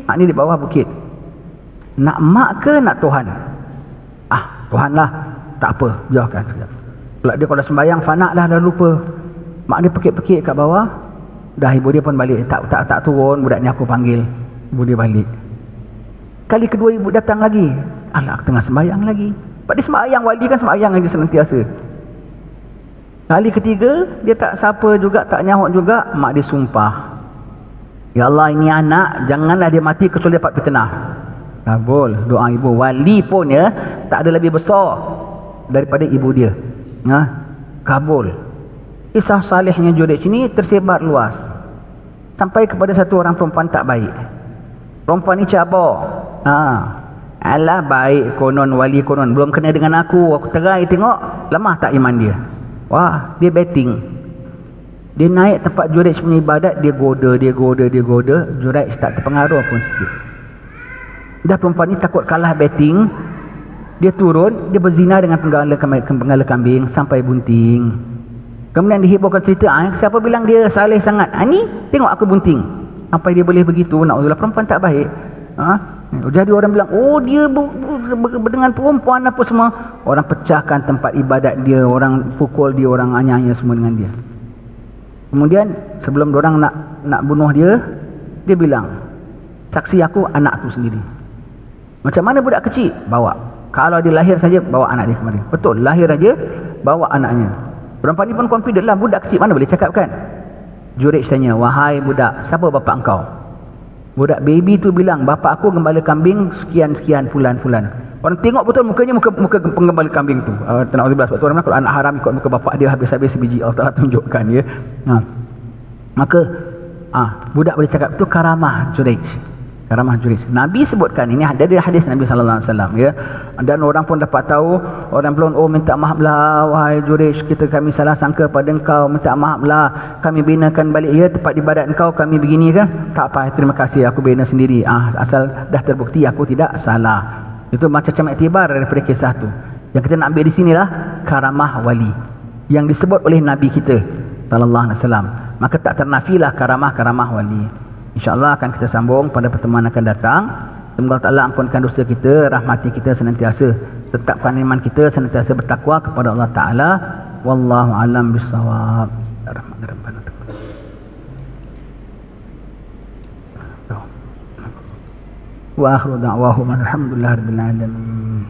Mak ni di bawah bukit. Nak mak ke nak Tuhan? Tuhan lah. Tak apa, biarkan sekejap. Pula dia kalau sembahyang fana lah, dah lupa. Mak dia pekik-pekik kat bawah. Dah ibu dia pun balik. Tak turun, budak ni aku panggil. Ibu dia balik. Kali kedua ibu datang lagi. Alah, tengah sembahyang lagi. Sebab dia sembahyang, wali kan sembahyang lagi senantiasa. Kali ketiga, dia tak sapa juga, tak nyahut juga. Mak dia sumpah, ya Allah, ini anak janganlah dia mati kecuali dapat fitnah. Kabul doa ibu. Wali pun ya tak ada lebih besar daripada ibu dia. Kabul. Kisah salihnya Jurayj ini tersebar luas sampai kepada satu orang perempuan tak baik. Perempuan ni cabar. Alah baik konon, wali konon, belum kena dengan aku terai tengok lemah tak iman dia. Wah, dia betting. Dia naik tempat Jurayj punya ibadat, dia goda. Jurayj tak terpengaruh pun sikit. Dah perempuan ni takut kalah betting, dia turun, dia berzina dengan penggala kambing sampai bunting. Kemudian dihiburkan cerita, siapa bilang dia saleh sangat? Ni tengok aku bunting. Sampai dia boleh begitu. Na'udzubillah, perempuan tak baik. Jadi orang bilang, dia dengan perempuan apa semua. Orang pecahkan tempat ibadat dia, orang pukul dia, orang anyah-anyah semua dengan dia. Kemudian sebelum diorang nak bunuh dia, dia bilang, saksi aku anak aku sendiri. Macam mana budak kecil? Bawa. Kalau dia lahir saja, bawa anak dia kemari. Betul, lahir saja, bawa anaknya. Perempuan ni pun confident lah, budak kecil mana boleh cakap kan? Jurayj tanya, wahai budak, siapa bapa engkau? Budak baby tu bilang, bapa aku gembala kambing sekian-sekian fulan-fulan. Orang tengok betul mukanya muka penggembala kambing tu. Ta'ala sebab tu orang kalau anak haram ikut muka bapa dia habis-habis sebiji, Allah Ta'ala tunjukkan ya. Maka budak boleh cakap tu karamah Jurayj. Karamah Jurayj. Nabi sebutkan ini dari hadis Nabi sallallahu alaihi wasallam ya. Dan orang pun dapat tahu, orang belum minta maaflah wahai Jurayj, kami salah sangka pada engkau, minta maaflah, kami binakan balik ya tempat ibadat engkau, kami begini kan. Tak apa, terima kasih, aku bina sendiri. Asal dah terbukti aku tidak salah. Itu macam-macam iktibar daripada kisah tu. Yang kita nak ambil di sinilah karamah wali yang disebut oleh Nabi kita sallallahu alaihi wasallam. Maka tak ternafilah karamah wali. InsyaAllah akan kita sambung pada pertemuan akan datang. Semoga Allah ampunkan dosa kita, rahmati kita senantiasa, tetapkan iman kita senantiasa bertakwa kepada Allah Ta'ala. Wallahu alam bisawab. Wa akhiru da'wahum alhamdulillah rabbil alamin.